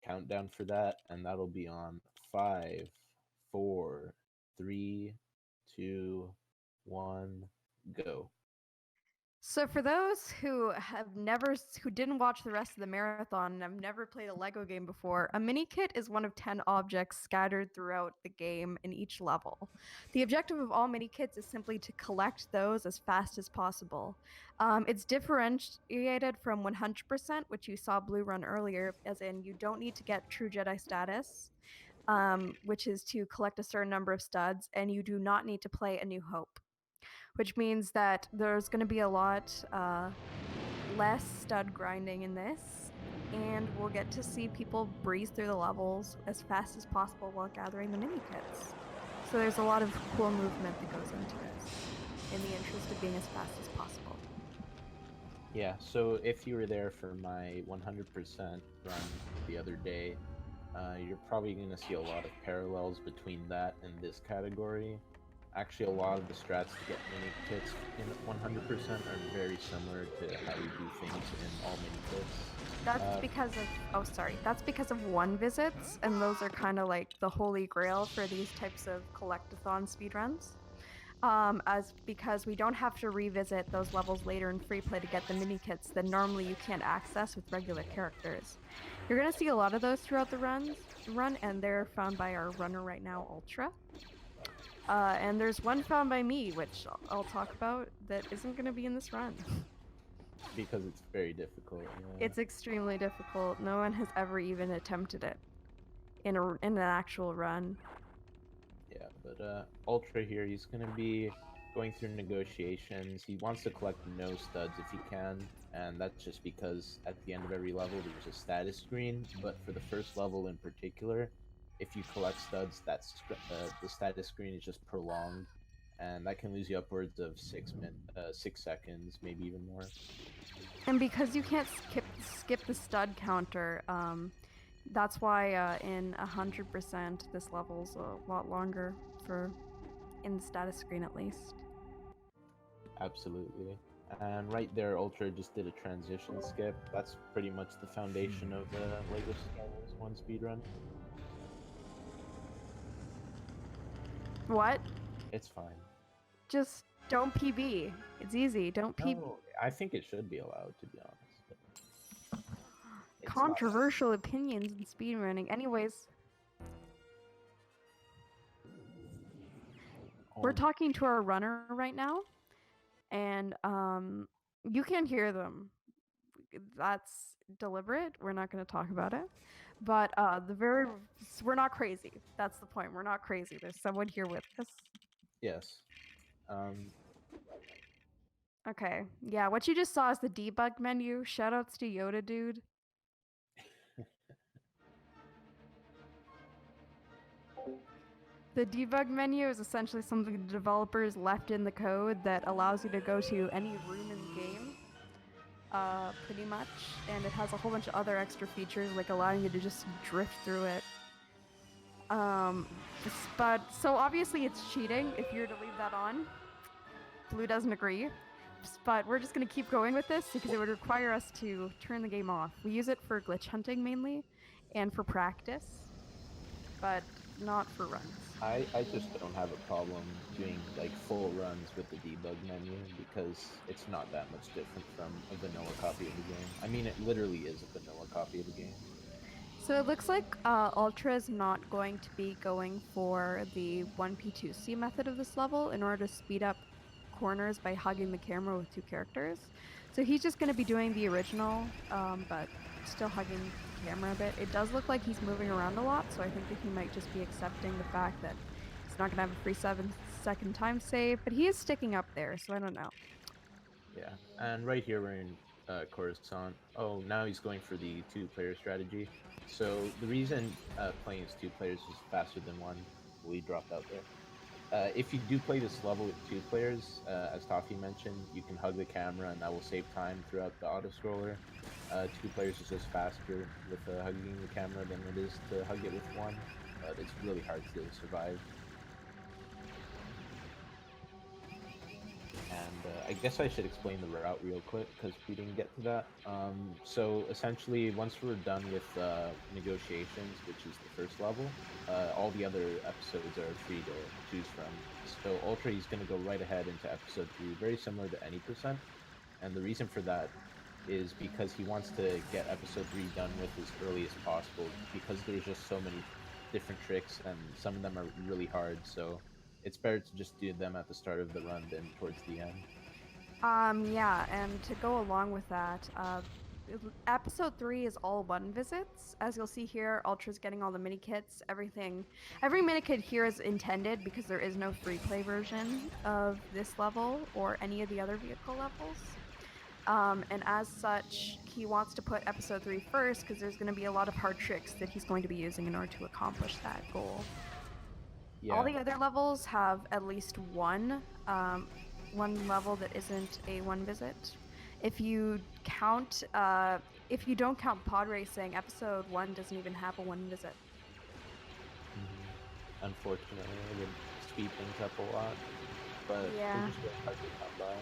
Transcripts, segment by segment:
countdown for that, and that'll be on 5, 4, 3, 2, 1, go. So for those who didn't watch the rest of the marathon and have never played a Lego game before, a mini kit is one of 10 objects scattered throughout the game in each level. The objective of all mini kits is simply to collect those as fast as possible. It's differentiated from 100%, which you saw Blue run earlier, as in you don't need to get True Jedi status, which is to collect a certain number of studs, and you do not need to play A New Hope, which means that there's going to be a lot less stud grinding in this, and we'll get to see people breeze through the levels as fast as possible while gathering the mini kits. So there's a lot of cool movement that goes into this in the interest of being as fast as possible. Yeah, so if you were there for my 100% run the other day, you're probably going to see a lot of parallels between that and this category. Actually, a lot of the strats to get mini kits in 100% are very similar to how we do things in all mini kits. That's because of one visits, and those are kind of like the holy grail for these types of collectathon speedruns. Because we don't have to revisit those levels later in free play to get the mini kits that normally you can't access with regular characters. You're gonna see a lot of those throughout the run, and they're found by our runner right now, Ultra. And there's one found by me, which I'll talk about, that isn't going to be in this run. Because it's very difficult. Yeah. It's extremely difficult. No one has ever even attempted it in an actual run. Yeah, but Ultra here, he's going to be going through negotiations. He wants to collect no studs if he can, and that's just because at the end of every level there's a status screen, but for the first level in particular, if you collect studs, the status screen is just prolonged, and that can lose you upwards of 6 seconds, maybe even more. And because you can't skip the stud counter, that's why in 100% this level's a lot longer in the status screen at least. Absolutely. And right there, Ultra just did a transition skip. That's pretty much the foundation of LEGO Star Wars 1 speedrun. What? It's fine. Just don't PB. It's easy. Don't PB. No, I think it should be allowed, to be honest. Controversial opinions in speedrunning. Anyways, we're talking to our runner right now, and you can hear them. That's deliberate. We're not going to talk about it. But we're not crazy. That's the point. We're not crazy. There's someone here with us. Yes. Okay. Yeah, what you just saw is the debug menu. Shoutouts to Yoda Dude. The debug menu is essentially something the developers left in the code that allows you to go to any room in the game, pretty much, and it has a whole bunch of other extra features, like allowing you to just drift through it. But so obviously it's cheating if you were to leave that on. Blue doesn't agree, but we're just going to keep going with this because it would require us to turn the game off. We use it for glitch hunting mainly, and for practice, but not for runs. I just don't have a problem doing like full runs with the debug menu because it's not that much different from a vanilla copy of the game. I mean, it literally is a vanilla copy of the game. So it looks like Ultra is not going to be going for the 1P2C method of this level in order to speed up corners by hugging the camera with two characters. So he's just going to be doing the original, but still hugging the camera a bit. It does look like he's moving around a lot, so I think that he might just be accepting the fact that he's not going to have a free 7-second time save, but he is sticking up there, so I don't know. Yeah, and right here we're in Coruscant. Oh, now he's going for the two-player strategy. So the reason playing as two players is faster than one, we dropped out there. If you do play this level with two players, as ThatToffee mentioned, you can hug the camera and that will save time throughout the auto-scroller. Two players is just faster with hugging the camera than it is to hug it with one, but it's really hard to survive. And I guess I should explain the route real quick because we didn't get to that. So essentially, once we're done with negotiations, which is the first level, all the other episodes are free to choose from. So Ultra, he's going to go right ahead into episode 3, very similar to any percent. And the reason for that is because he wants to get episode 3 done with as early as possible because there's just so many different tricks and some of them are really hard. So it's better to just do them at the start of the run than towards the end. Yeah, and to go along with that, episode 3 is all one visits. As you'll see here, Ultra's getting all the mini kits, everything. Every mini kit here is intended because there is no free play version of this level or any of the other vehicle levels. And as such, he wants to put episode 3 first because there's going to be a lot of hard tricks that he's going to be using in order to accomplish that goal. Yeah. All the other levels have at least one level that isn't a one visit. If you don't count pod racing, episode 1 doesn't even have a one visit. Unfortunately, it would speed things up a lot, but yeah, they're just really hard to come by.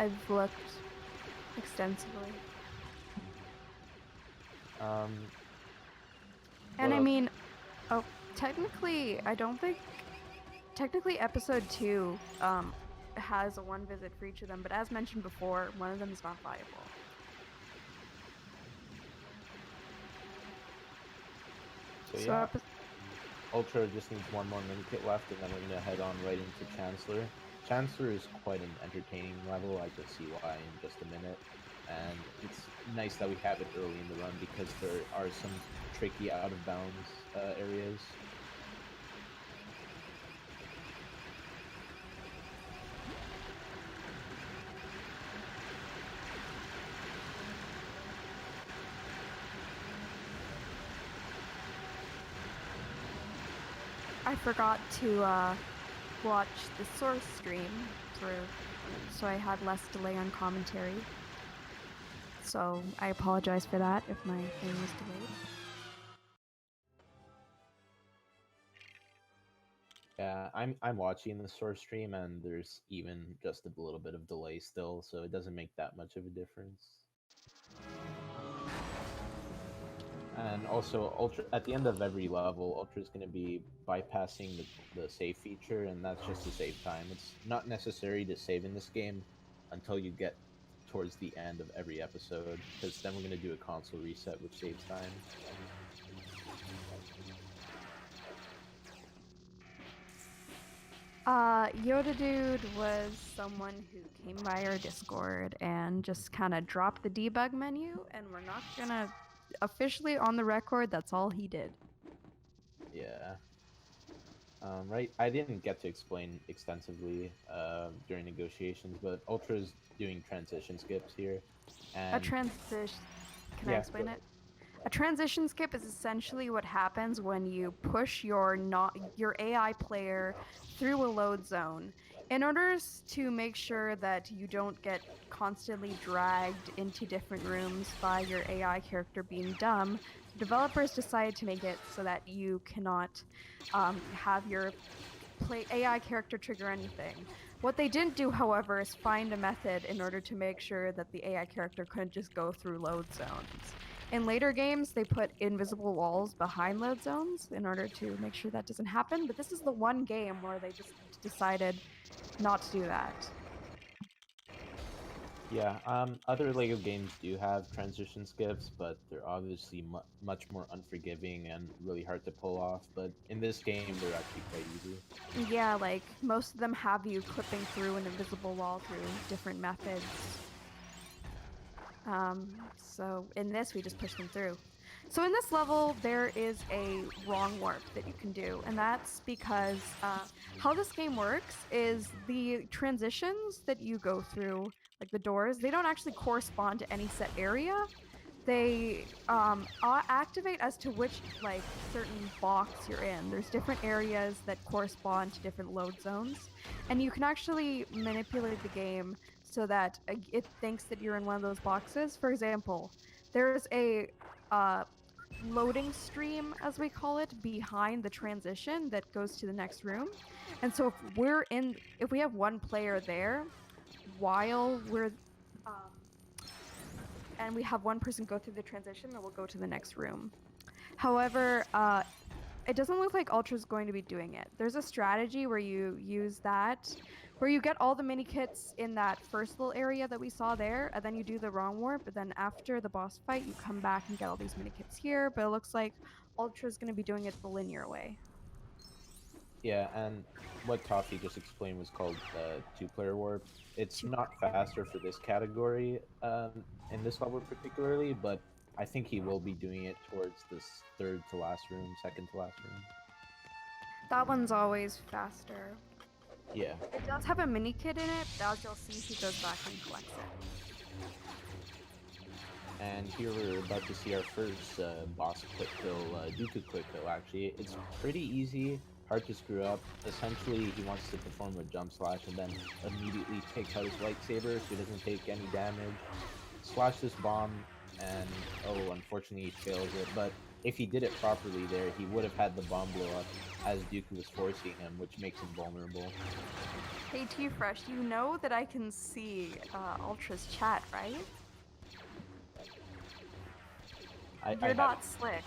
I've looked extensively. And I mean, technically, I don't think. Technically, episode 2 has a one visit for each of them, but as mentioned before, one of them is not viable. So Ultra just needs one more mini kit left, and then we're going to head on right into Chancellor. Chancellor is quite an entertaining level. I can see why in just a minute. And it's nice that we have it early in the run because there are some tricky out of bounds areas. I forgot to watch the source stream through, so I had less delay on commentary. So I apologize for that if my thing was delayed. Yeah, I'm watching the source stream, and there's even just a little bit of delay still, so it doesn't make that much of a difference. And also, Ultra at the end of every level, Ultra is going to be bypassing the save feature, and that's just to save time. It's not necessary to save in this game until you get towards the end of every episode, because then we're going to do a console reset, which saves time. Yoda Dude was someone who came by our Discord and just kind of dropped the debug menu, and we're not gonna officially on the record, that's all he did. Yeah. Right, I didn't get to explain extensively during negotiations, but Ultra is doing transition skips here. And a transition. Can I explain it? A transition skip is essentially what happens when you push your AI player through a load zone. In order to make sure that you don't get constantly dragged into different rooms by your AI character being dumb, developers decided to make it so that you cannot have your AI character trigger anything. What they didn't do, however, is find a method in order to make sure that the AI character couldn't just go through load zones. In later games, they put invisible walls behind load zones in order to make sure that doesn't happen, but this is the one game where they just decided not to do that. Yeah, other LEGO games do have transition skips, but they're obviously much more unforgiving and really hard to pull off, but in this game, they're actually quite easy. Yeah, like, most of them have you clipping through an invisible wall through different methods. So in this, we just push them through. So in this level, there is a wrong warp that you can do, and that's because how this game works is the transitions that you go through, like the doors, they don't actually correspond to any set area. They activate as to which, like, certain box you're in. There's different areas that correspond to different load zones, and you can actually manipulate the game so that it thinks that you're in one of those boxes. For example, there's a loading stream, as we call it, behind the transition that goes to the next room. And so if we have one player there, while we're and we have one person go through the transition, then we'll go to the next room. However, it doesn't look like Ultra's going to be doing it. There's a strategy where you use that, where you get all the mini kits in that first little area that we saw there, and then you do the wrong warp, but then after the boss fight, you come back and get all these mini kits here, but it looks like Ultra's going to be doing it the linear way. Yeah, and what Toffee just explained was called two-player warp. It's not faster for this category in this level particularly, but I think he will be doing it towards this third to last room, second to last room. That one's always faster. Yeah. It does have a mini kit in it, but as you'll see, he goes back and collects it. And here we're about to see our first boss quick kill, Dooku quick kill actually. It's pretty easy, hard to screw up. Essentially, he wants to perform a jump slash and then immediately take out his lightsaber so he doesn't take any damage. Slash this bomb, and oh, unfortunately he fails it, but if he did it properly there, he would have had the bomb blow up as Dooku was forcing him, which makes him vulnerable. Hey T-Fresh, you know that I can see Ultra's chat, right? You're not slick.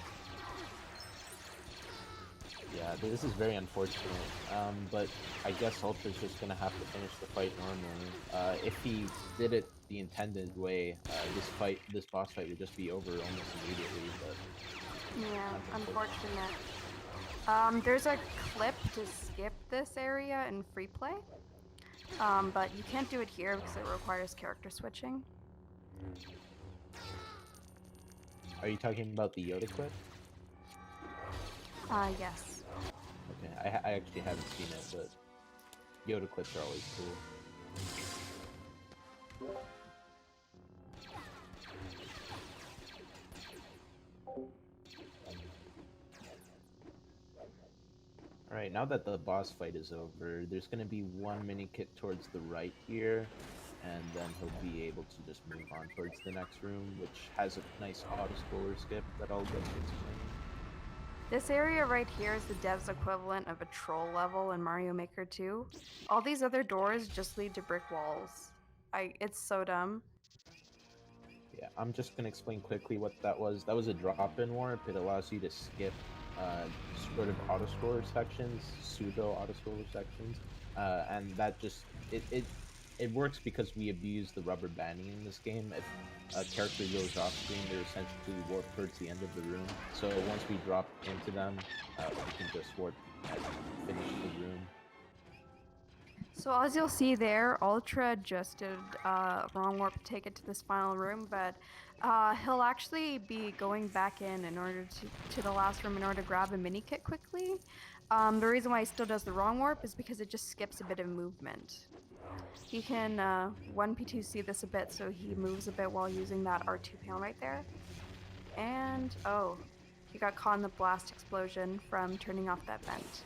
Yeah, this is very unfortunate, but I guess Ultra's just gonna have to finish the fight normally. If he did it the intended way, this boss fight would just be over almost immediately, but... Yeah, unfortunate. There's a clip to skip this area in free play, but you can't do it here because it requires character switching. Are you talking about the Yoda clip? Yes. Okay, I actually haven't seen it, but Yoda clips are always cool. Alright, now that the boss fight is over, there's going to be one mini kit towards the right here, and then he'll be able to just move on towards the next room, which has a nice auto-scroller skip that I'll get to explain. This area right here is the dev's equivalent of a troll level in Mario Maker 2. All these other doors just lead to brick walls. It's so dumb. Yeah, I'm just going to explain quickly what that was. That was a drop-in warp. It allows you to skip sort of auto-scroller sections, pseudo auto-scroller sections, and that just, it works because we abuse the rubber banding in this game. If a character goes off screen, they're essentially warped towards the end of the room. So once we drop into them, we can just warp and finish the room. So as you'll see there, Ultra just did wrong warp to take it to this final room, but he'll actually be going back in order to the last room in order to grab a mini kit quickly. The reason why he still does the wrong warp is because it just skips a bit of movement. He can 1P2C this a bit, so he moves a bit while using that R2 panel right there. And, oh, he got caught in the blast explosion from turning off that vent.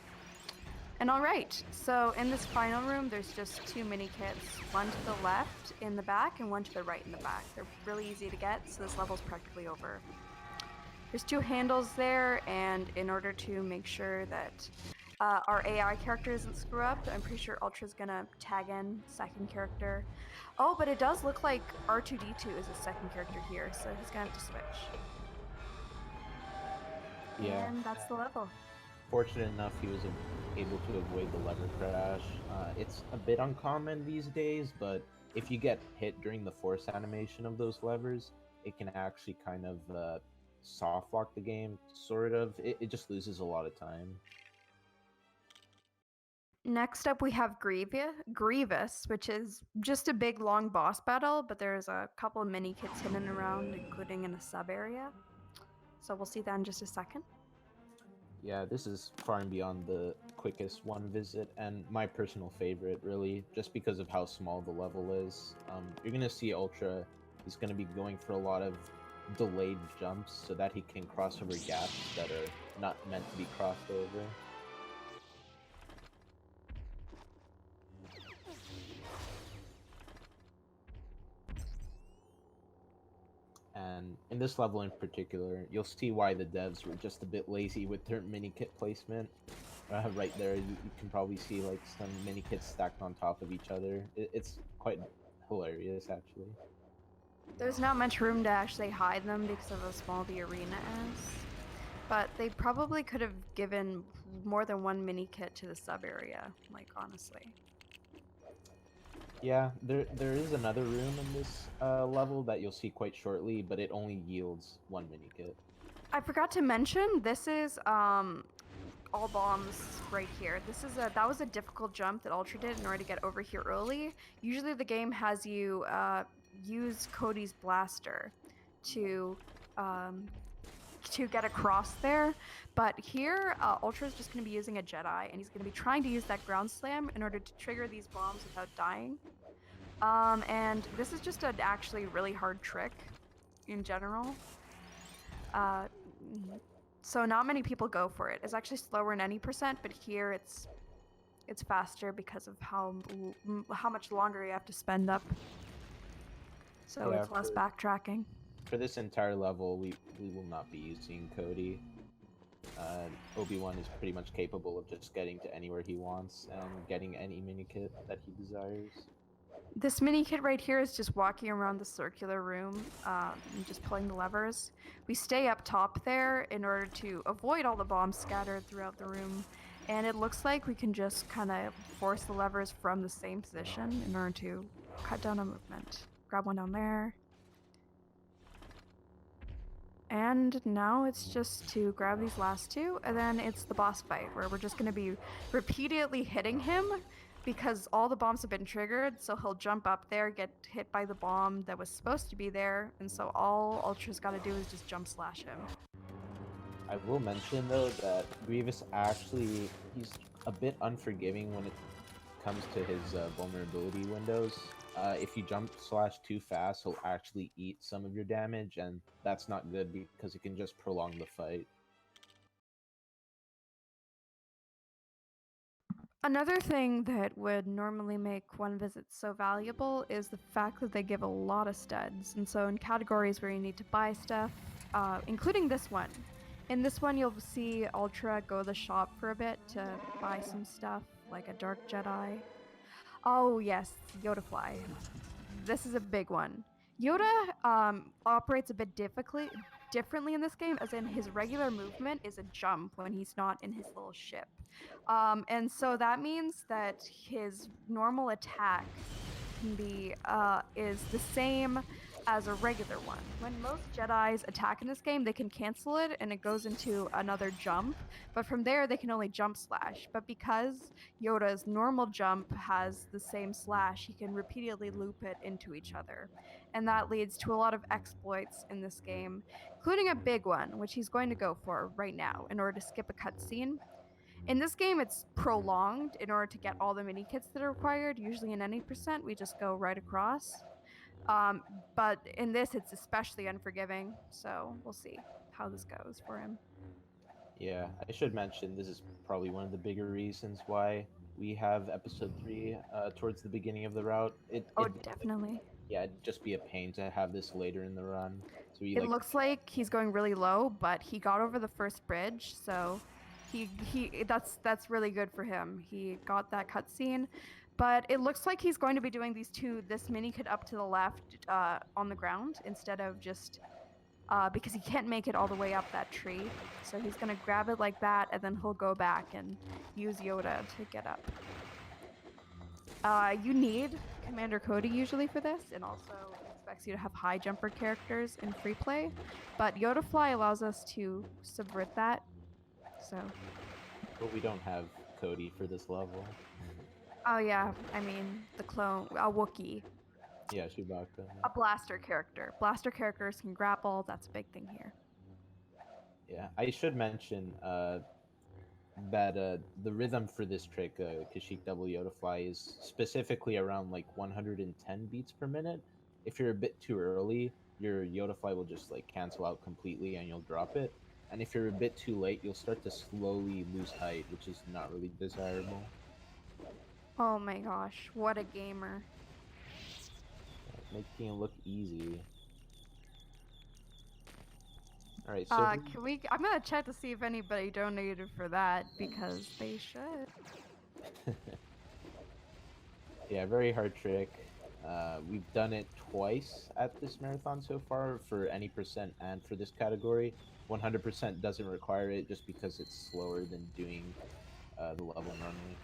And alright, so in this final room, there's just two mini kits, one to the left in the back and one to the right in the back. They're really easy to get, so this level's practically over. There's two handles there, and in order to make sure that our AI character doesn't screw up, I'm pretty sure Ultra's gonna tag in second character. Oh, but it does look like R2-D2 is a second character here, so he's gonna have to switch. Yeah. And that's the level. Fortunate enough, he was able to avoid the lever crash. It's a bit uncommon these days, but if you get hit during the force animation of those levers, it can actually kind of soft lock the game, sort of. It just loses a lot of time. Next up we have Grievous, which is just a big long boss battle, but there's a couple of mini kits hidden around, including in a sub area. So we'll see that in just a second. Yeah, this is far and beyond the quickest one visit, and my personal favorite, really, just because of how small the level is. You're gonna see Ultra, he's gonna be going for a lot of delayed jumps so that he can cross over gaps that are not meant to be crossed over. And in this level in particular, you'll see why the devs were just a bit lazy with their mini kit placement. Right there, you can probably see like some mini kits stacked on top of each other. It's quite hilarious, actually. There's not much room to actually hide them because of how small the arena is. But they probably could have given more than one mini kit to the sub area, like honestly. Yeah, there is another room in this level that you'll see quite shortly, but it only yields one mini kit. I forgot to mention this is all bombs right here. That was a difficult jump that Ultra did in order to get over here early. Usually the game has you use Cody's blaster to get across there, but here Ultra is just going to be using a Jedi, and he's going to be trying to use that ground slam in order to trigger these bombs without dying. And this is just an actually really hard trick in general. So not many people go for it. It's actually slower in any percent, but here it's faster because of how much longer you have to spend up. So Yeah, it's less backtracking. For this entire level, we will not be using Cody. Obi-Wan is pretty much capable of just getting to anywhere he wants and getting any mini kit that he desires. This mini kit right here is just walking around the circular room and just pulling the levers. We stay up top there in order to avoid all the bombs scattered throughout the room. And it looks like we can just kind of force the levers from the same position in order to cut down on movement. Grab one down there. And now it's just to grab these last two, and then it's the boss fight, where we're just going to be repeatedly hitting him because all the bombs have been triggered, so he'll jump up there, get hit by the bomb that was supposed to be there, and so all Ultra's got to do is just jump slash him. I will mention, though, that Grievous actually, he's a bit unforgiving when it comes to his vulnerability windows. If you jump slash too fast, he'll actually eat some of your damage, and that's not good because it can just prolong the fight. Another thing that would normally make one visit so valuable is the fact that they give a lot of studs. And so in categories where you need to buy stuff, including this one. In this one, you'll see Ultra go to the shop for a bit to buy some stuff, like a Dark Jedi. Oh yes, Yoda Fly. This is a big one. Yoda operates a bit differently in this game, as in his regular movement is a jump when he's not in his little ship. And so that means that his normal attack can be is the same as a regular one. When most Jedis attack in this game, they can cancel it and it goes into another jump, but from there they can only jump slash. But because Yoda's normal jump has the same slash, he can repeatedly loop it into each other. And that leads to a lot of exploits in this game, including a big one, which he's going to go for right now in order to skip a cutscene. In this game, it's prolonged in order to get all the mini kits that are required. Usually in any percent, we just go right across. But in this, it's especially unforgiving, so we'll see how this goes for him. Yeah, I should mention this is probably one of the bigger reasons why we have episode 3 towards the beginning of the route. Definitely. Yeah, it'd just be a pain to have this later in the run. So it looks like he's going really low, but he got over the first bridge, so that's really good for him. He got that cutscene. But it looks like he's going to be doing this mini kit up to the left on the ground instead of just because he can't make it all the way up that tree. So he's going to grab it like that, and then he'll go back and use Yoda to get up. You need Commander Cody usually for this, and also expects you to have high jumper characters in free play. But Yoda Fly allows us to subvert that. So. But we don't have Cody for this level. Oh yeah, I mean the clone, a Wookiee. Yeah, Chewbacca. A blaster character. Blaster characters can grapple. That's a big thing here. Yeah, I should mention that the rhythm for this trick, Kashyyyk Double Yoda Fly, is specifically around like 110 beats per minute. If you're a bit too early, your Yoda Fly will just like cancel out completely and you'll drop it. And if you're a bit too late, you'll start to slowly lose height, which is not really desirable. Oh my gosh, what a gamer. Making it look easy. Alright, so... I'm gonna check to see if anybody donated for that, because they should. Yeah, very hard trick. We've done it twice at this marathon so far for any percent and for this category. 100% doesn't require it just because it's slower than doing the level normally.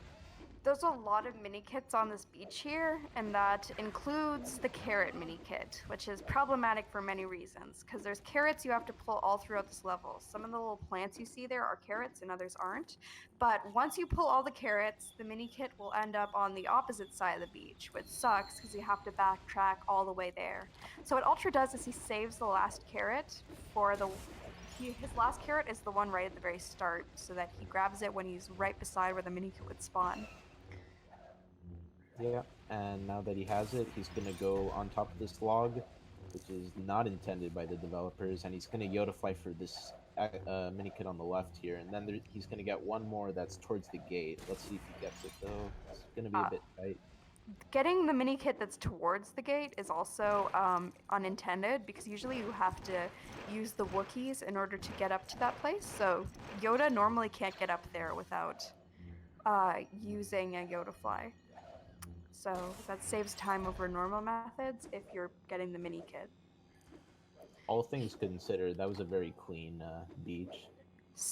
There's a lot of mini kits on this beach here, and that includes the carrot mini kit, which is problematic for many reasons, because there's carrots you have to pull all throughout this level. Some of the little plants you see there are carrots and others aren't. But once you pull all the carrots, the mini kit will end up on the opposite side of the beach, which sucks because you have to backtrack all the way there. So what Ultra does is he saves the last carrot for his last carrot is the one right at the very start, so that he grabs it when he's right beside where the mini kit would spawn. Yeah, and now that he has it, he's gonna go on top of this log, which is not intended by the developers, and he's gonna Yoda fly for this mini kit on the left here, and then he's gonna get one more that's towards the gate. Let's see if he gets it though. It's gonna be a bit tight. Getting the mini kit that's towards the gate is also unintended, because usually you have to use the Wookiees in order to get up to that place. So Yoda normally can't get up there without using a Yoda fly. So that saves time over normal methods if you're getting the mini kit. All things considered, that was a very clean beach.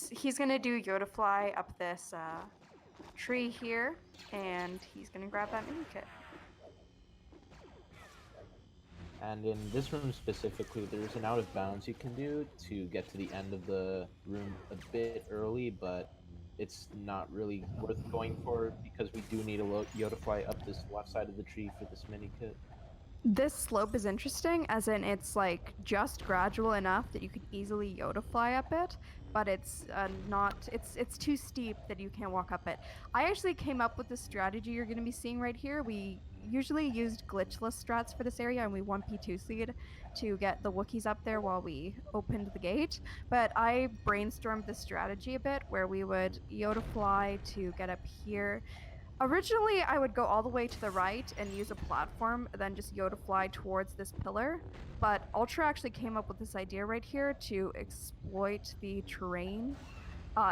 He's gonna do Yoda fly up this tree here, and he's gonna grab that mini kit. And in this room specifically, there's an out of bounds you can do to get to the end of the room a bit early, but it's not really worth going for because we do need a Yoda fly up this left side of the tree for this mini kit. This slope is interesting, as in it's like just gradual enough that you could easily Yoda fly up it, but it's not. It's too steep that you can't walk up it. I actually came up with the strategy you're going to be seeing right here. We usually used glitchless strats for this area, and we 1p2 seed to get the Wookiees up there while we opened the gate. But I brainstormed this strategy a bit, where we would Yoda fly to get up here. Originally, I would go all the way to the right and use a platform, then just Yoda fly towards this pillar. But Ultra actually came up with this idea right here to exploit the terrain.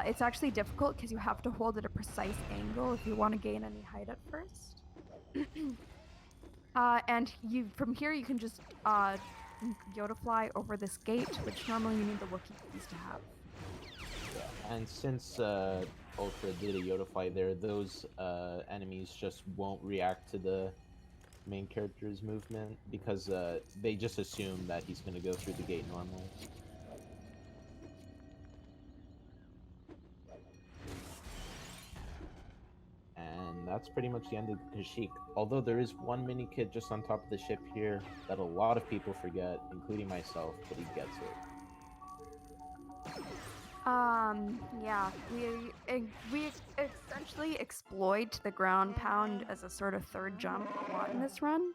It's actually difficult because you have to hold at a precise angle if you want to gain any height at first. And from here you can just Yoda fly over this gate, which normally you need the Wookiees to have. Yeah, and since Ultra did a Yoda fly there, those enemies just won't react to the main character's movement because they just assume that he's going to go through the gate normally. And that's pretty much the end of Kashyyyk. Although there is one mini kit just on top of the ship here that a lot of people forget, including myself, but he gets it. Yeah, we essentially exploit the ground pound as a sort of third jump a lot in this run,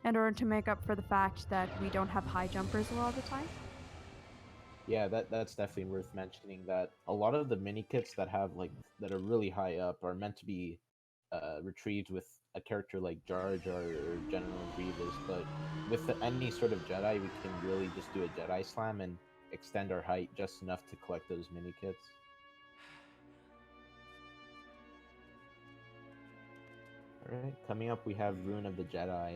in order to make up for the fact that we don't have high jumpers a lot of the time. Yeah, that's definitely worth mentioning. That a lot of the mini kits that are really high up are meant to be retrieved with a character like Jar Jar or General Grievous, but with any sort of Jedi, we can really just do a Jedi slam and extend our height just enough to collect those mini kits. Alright, coming up we have Ruin of the Jedi,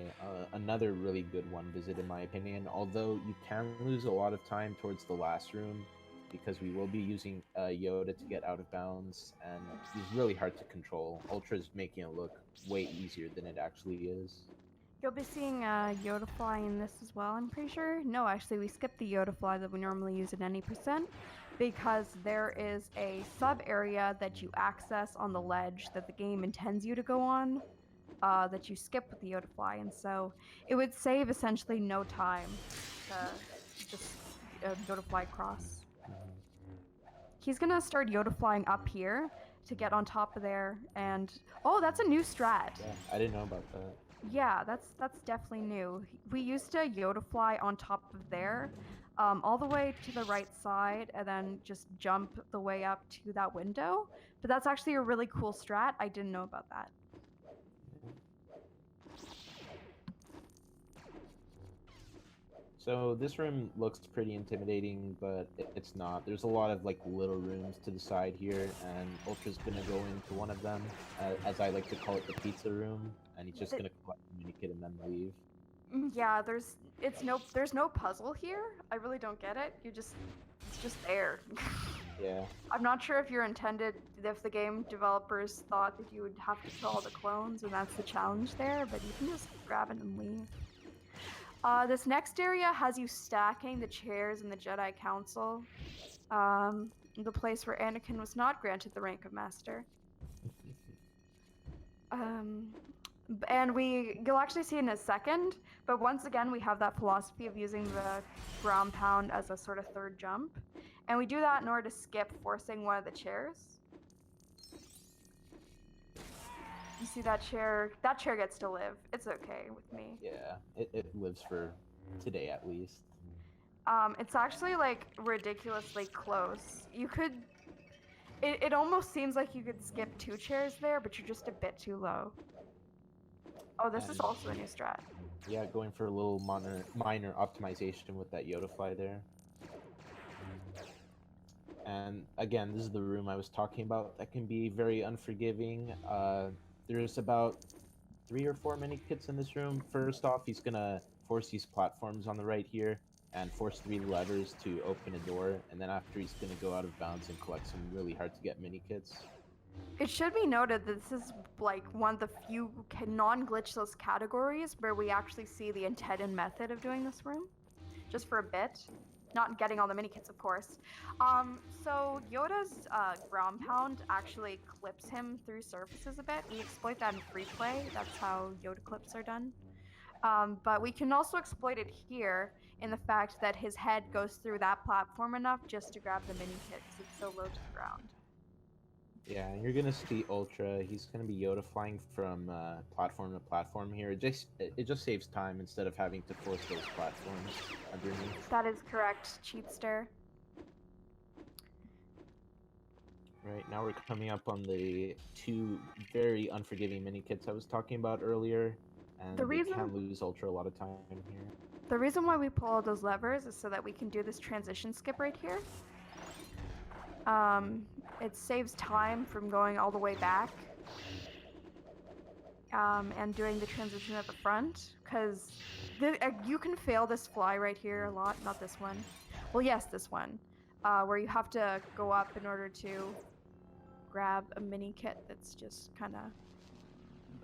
another really good one visit in my opinion, although you can lose a lot of time towards the last room because we will be using Yoda to get out of bounds, and he's really hard to control. Ultra's making it look way easier than it actually is. You'll be seeing Yoda fly in this as well, I'm pretty sure. No, actually, we skipped the Yoda fly that we normally use at any percent, because there is a sub-area that you access on the ledge that the game intends you to go on, that you skip with the Yoda fly, and so it would save essentially no time to just Yoda fly across. He's gonna start Yoda flying up here to get on top of there, and oh, that's a new strat. Yeah, I didn't know about that. Yeah, that's definitely new. We used to Yoda fly on top of there, all the way to the right side, and then just jump the way up to that window. But that's actually a really cool strat. I didn't know about that. So this room looks pretty intimidating, but it's not. There's a lot of little rooms to the side here, and Ultra's gonna go into one of them, as I like to call it, the pizza room, and he's just gonna collect the mini kit and then leave. Yeah, there's no puzzle here. I really don't get it. It's just there. Yeah. I'm not sure if the game developers thought that you would have to kill all the clones and that's the challenge there, but you can just grab it and leave. This next area has you stacking the chairs in the Jedi Council, the place where Anakin was not granted the rank of Master. And you'll actually see in a second, but once again, we have that philosophy of using the ground pound as a sort of third jump. And we do that in order to skip forcing one of the chairs. You see that chair gets to live. It's okay with me. Yeah, it lives for today at least. It's actually like ridiculously close. It almost seems like you could skip 2 chairs there, but you're just a bit too low. Oh, this is also a new strat. Yeah, going for a little minor optimization with that Yoda fly there. And again, this is the room I was talking about that can be very unforgiving. There's about 3 or 4 mini kits in this room. First off, he's gonna force these platforms on the right here and force 3 levers to open a door, and then after he's gonna go out of bounds and collect some really hard to get mini kits. It should be noted that this is like one of the few non-glitchless categories where we actually see the intended method of doing this room, just for a bit. Not getting all the mini kits, of course. So Yoda's ground pound actually clips him through surfaces a bit. We exploit that in free play. That's how Yoda clips are done. But we can also exploit it here in the fact that his head goes through that platform enough just to grab the mini kit because it's so low to the ground. Yeah, and you're gonna see Ultra. He's gonna be Yoda flying from platform to platform here. It just saves time instead of having to force those platforms underneath. That is correct, cheatster. Right, now we're coming up on the 2 very unforgiving mini kits I was talking about earlier, and they can lose Ultra a lot of time here. The reason why we pull all those levers is so that we can do this transition skip right here. It saves time from going all the way back and doing the transition at the front, because you can fail this fly right here a lot. Not this one. Well, yes, this one, where you have to go up in order to grab a mini kit that's just kind of...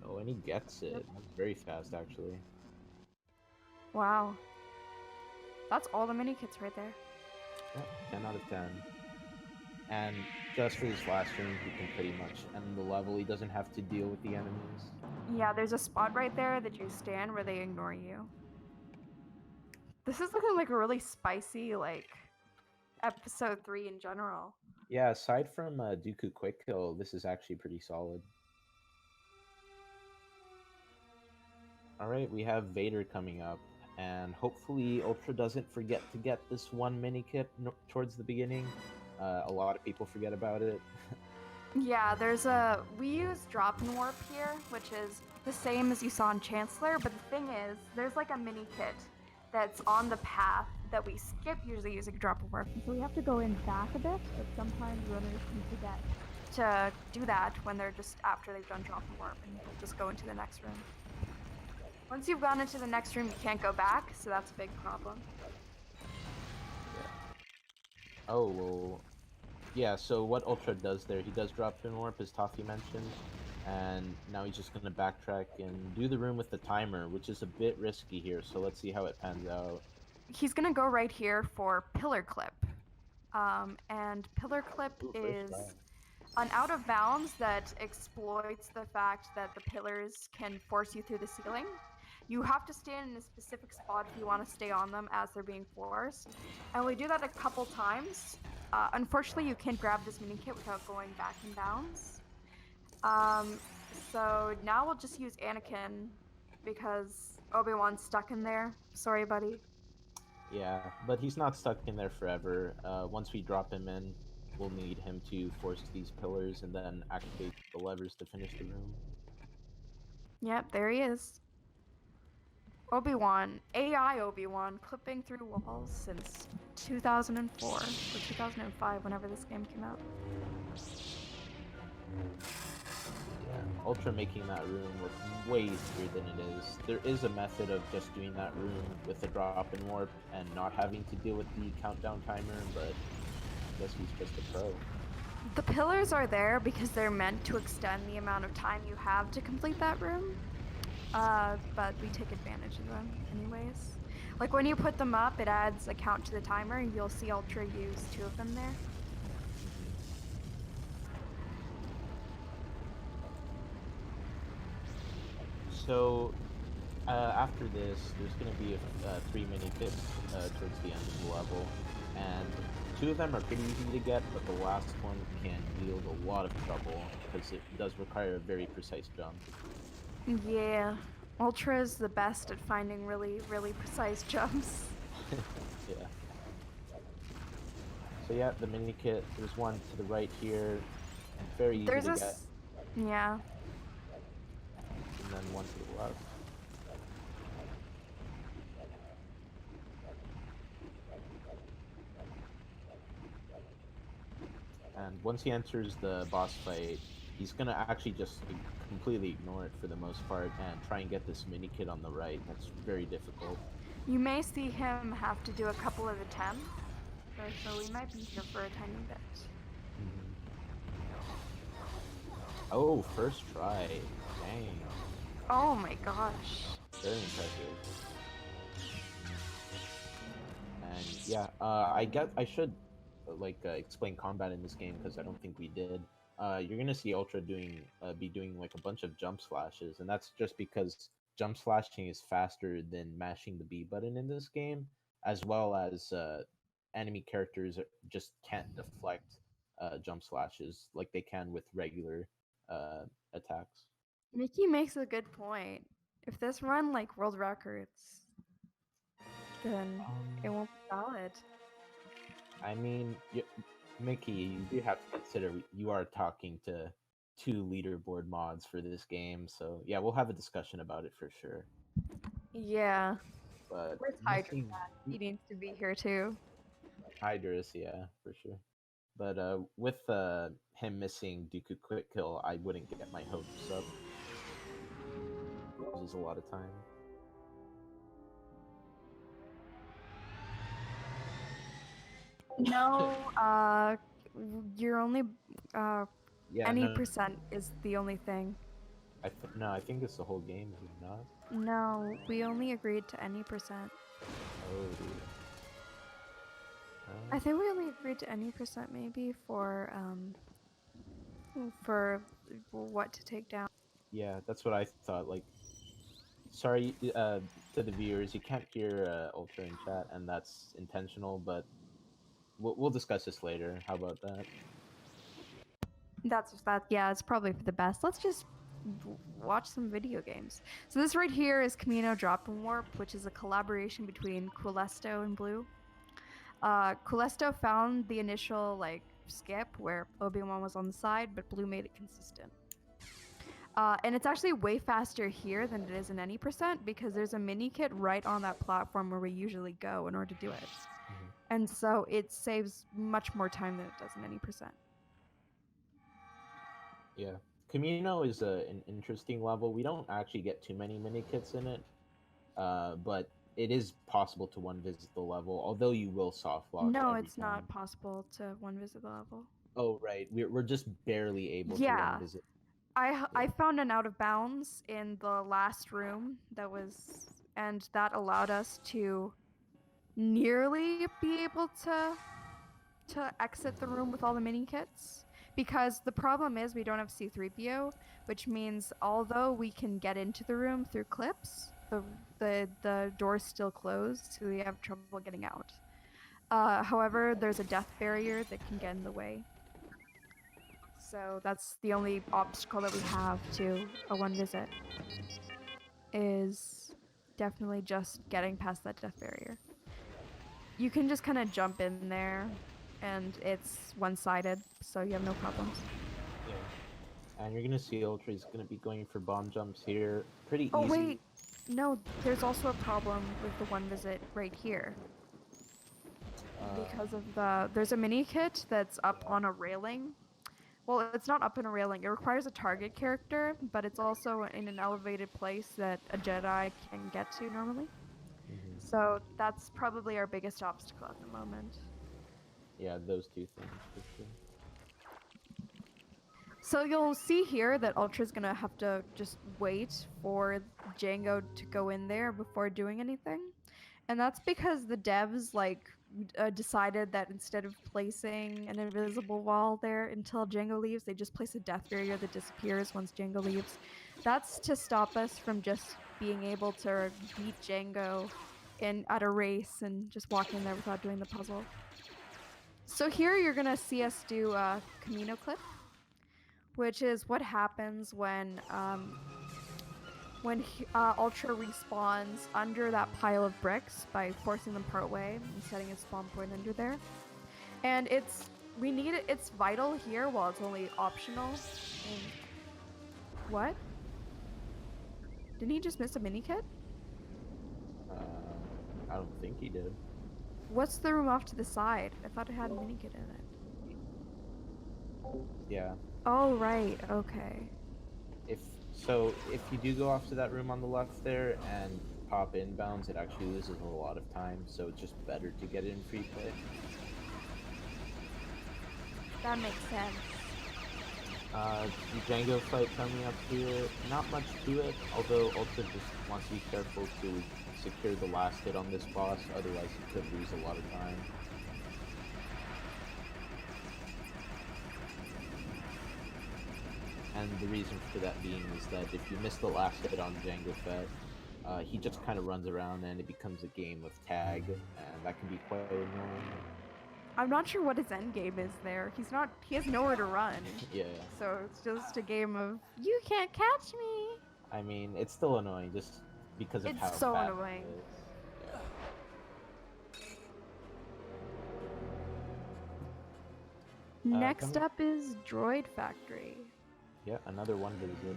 Oh, and he gets it. That's very fast, actually. Wow. That's all the mini kits right there. Yep, 10 out of 10. And just for this last room, he can pretty much end the level. He doesn't have to deal with the enemies. Yeah, there's a spot right there that you stand where they ignore you. This is looking like a really spicy, like, episode 3 in general. Yeah, aside from Dooku Quick Kill, this is actually pretty solid. Alright, we have Vader coming up, and hopefully Ultra doesn't forget to get this one mini kit towards the beginning. A lot of people forget about it. Yeah, we use drop and warp here, which is the same as you saw in Chancellor, but the thing is, there's like a mini kit that's on the path that we skip usually using drop and warp, and so we have to go in back a bit, but sometimes runners can forget to do that when they're just after they've done drop and warp, and they'll just go into the next room. Once you've gone into the next room, you can't go back, so that's a big problem. Yeah. Oh, well... Yeah, so what Ultra does there, he does drop and warp, as ThatToffee mentioned, and now he's just going to backtrack and do the room with the timer, which is a bit risky here, so let's see how it pans out. He's going to go right here for Pillar Clip, and Pillar Clip is an out of bounds that exploits the fact that the pillars can force you through the ceiling. You have to stand in a specific spot if you want to stay on them as they're being forced, and we do that a couple times. Unfortunately, you can't grab this mini kit without going back in bounds. So now we'll just use Anakin because Obi-Wan's stuck in there. Sorry, buddy. Yeah, but he's not stuck in there forever. Once we drop him in, we'll need him to force these pillars and then activate the levers to finish the room. Yep, there he is. Obi-Wan, AI Obi-Wan, clipping through walls since 2004 or 2005, whenever this game came out. Yeah, Ultra making that room look way easier than it is. There is a method of just doing that room with the drop and warp and not having to deal with the countdown timer, but I guess he's just a pro. The pillars are there because they're meant to extend the amount of time you have to complete that room. But we take advantage of them anyways. Like when you put them up, it adds a count to the timer, and you'll see Ultra use 2 of them there. So after this, there's going to be 3 mini kits towards the end of the level, and 2 of them are pretty easy to get, but the last one can yield a lot of trouble because it does require a very precise jump. Yeah, Ultra is the best at finding really, really precise jumps. Yeah. So yeah, the mini kit. There's one to the right here. Very easy to get. Yeah. And then one to the left. And once he enters the boss fight, he's gonna actually just completely ignore it for the most part and try and get this mini kit on the right. That's very difficult. You may see him have to do a couple of attempts, so we might be here for a tiny bit. Oh, first try. Dang. Oh my gosh. Very impressive. And yeah, I should explain combat in this game because I don't think we did. You're gonna see Ultra be doing like a bunch of jump slashes, and that's just because jump slashing is faster than mashing the B button in this game, as well as enemy characters just can't deflect jump slashes like they can with regular attacks. Mickey makes a good point. If this run like world records, then it won't be valid. I mean, Mickey, you do have to consider you are talking to 2 leaderboard mods for this game, so yeah, we'll have a discussion about it for sure. Yeah. But Where's Hydra? He needs to be here too. Hydra's, yeah, for sure. But with him missing Dooku Quick Kill, I wouldn't get my hopes up. It loses a lot of time. No, you're only Yeah, any no, percent is the only thing. no, I think it's the whole game, is it not? No, we only agreed to any percent. Oh. I think we only agreed to any percent maybe for what to take down. Yeah, that's what I thought. Like, sorry to the viewers, you can't hear Ultra in chat, and that's intentional. But we'll discuss this later. How about that? Yeah, it's probably for the best. Let's just watch some video games. So this right here is Camino Drop and Warp, which is a collaboration between Colesto and Blue. Colesto found the initial like skip where Obi-Wan was on the side, but Blue made it consistent. And it's actually way faster here than it is in any percent because there's a mini kit right on that platform where we usually go in order to do it. And so it saves much more time than it does in any percent. Yeah, Camino is an interesting level. We don't actually get too many mini kits in it, but it is possible to one visit the level, although you will soft lock. No, every it's time. not possible to one visit the level. Oh right, we're just barely able to one visit. I found an out of bounds in the last room and that allowed us to nearly be able to exit the room with all the mini kits. Because the problem is we don't have C-3PO, which means although we can get into the room through clips, the door's still closed, so we have trouble getting out. However, there's a death barrier that can get in the way. So that's the only obstacle that we have to a one visit, is definitely just getting past that death barrier. You can just kind of jump in there, and it's one-sided, so you have no problems. Yeah. And you're gonna see Ultra's gonna be going for bomb jumps here. Pretty easy. Oh wait, no, there's also a problem with the one visit right here. Because of there's a mini kit that's up on a railing, Well, it's not up in a railing. It requires a target character, but it's also in an elevated place that a Jedi can get to normally. Hmm. So that's probably our biggest obstacle at the moment. Yeah, those two things for sure. So you'll see here that Ultra's gonna have to just wait for Django to go in there before doing anything. And that's because the devs decided that instead of placing an invisible wall there until Django leaves, they just place a death barrier that disappears once Django leaves. That's to stop us from just being able to beat Django in at a race and just walk in there without doing the puzzle. So here you're gonna see us do a Camino clip, which is what happens when Ultra respawns under that pile of bricks by forcing them part way and setting a spawn point under there. And we need it. It's vital here while it's only optional. And what? Didn't he just miss a mini kit? I don't think he did. What's the room off to the side? I thought it had a mini kit in it. Yeah. Oh right. Okay. If you do go off to that room on the left there and pop inbounds, it actually loses a lot of time, so it's just better to get it in free play. That makes sense. The Django fight coming up here, not much to it, although Ultra just wants to be careful to secure the last hit on this boss, otherwise he could lose a lot of time. And the reason for that being is that if you miss the last hit on Django Fett, he just kind of runs around and it becomes a game of tag, and that can be quite annoying. I'm not sure what his end game is there. He has nowhere to run. Yeah. So it's just a game of, you can't catch me. I mean, it's still annoying just because of It's how so fast annoying. it is. Yeah. Next up is Droid Factory. Yeah, another one visit.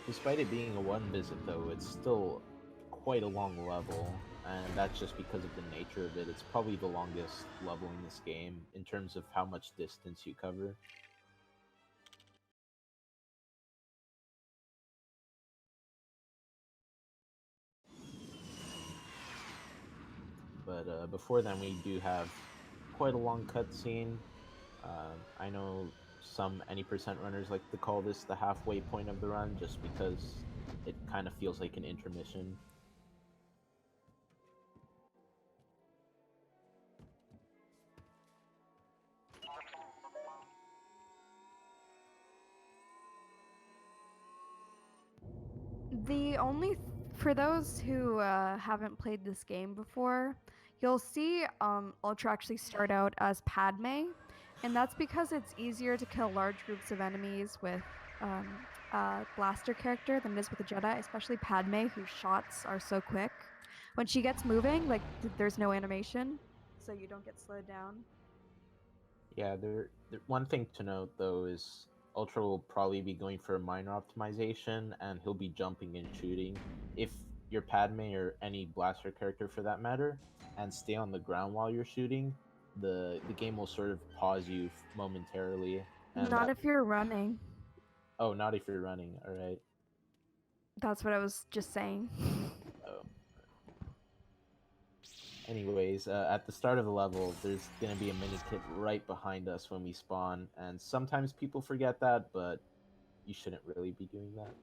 Despite it being a one visit though, it's still quite a long level, and that's just because of the nature of it. It's probably the longest level in this game in terms of how much distance you cover. But before then, we do have quite a long cutscene. I know some any percent runners like to call this the halfway point of the run, just because it kind of feels like an intermission. For those who haven't played this game before, you'll see Ultra actually start out as Padme, and that's because it's easier to kill large groups of enemies with a blaster character than it is with a Jedi, especially Padme, whose shots are so quick. When she gets moving, there's no animation, so you don't get slowed down. Yeah, one thing to note though is Ultra will probably be going for a minor optimization, and he'll be jumping and shooting. If you're Padme or any blaster character for that matter, and stay on the ground while you're shooting, the game will sort of pause you momentarily. And Not if you're running. Oh, not if you're running. All right. That's what I was just saying. Oh. Anyways, at the start of the level, there's gonna be a mini kit right behind us when we spawn, and sometimes people forget that, but you shouldn't really be doing that.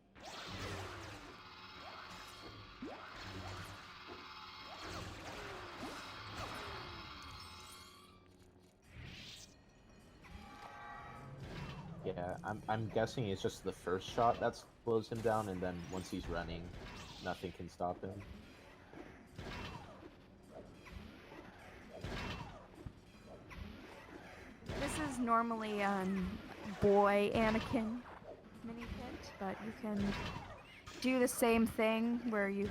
Yeah, I'm guessing it's just the first shot that slows him down, and then once he's running, nothing can stop him. This is normally boy Anakin mini kit, but you can do the same thing where you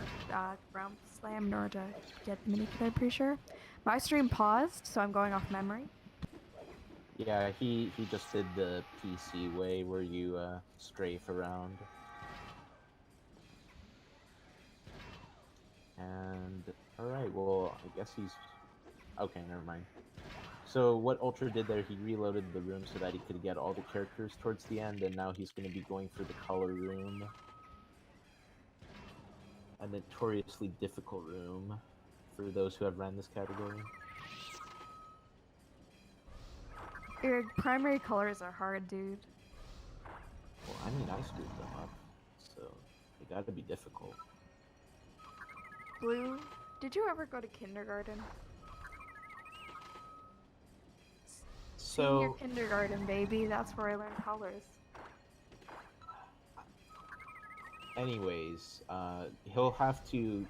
ground slam in order to get the mini kit, I'm pretty sure. My stream paused, so I'm going off memory. Yeah, he just did the PC way where you strafe around. And alright, well, I guess he's Okay, never mind. So what Ultra did there, he reloaded the room so that he could get all the characters towards the end, and now he's going to be going for the color room. A notoriously difficult room for those who have ran this category. Your primary colors are hard, dude. Well, I mean, I screwed them up, so they gotta be difficult. Blue, did you ever go to kindergarten? Senior So, kindergarten, baby. That's where I learned colors. anyways, he'll have to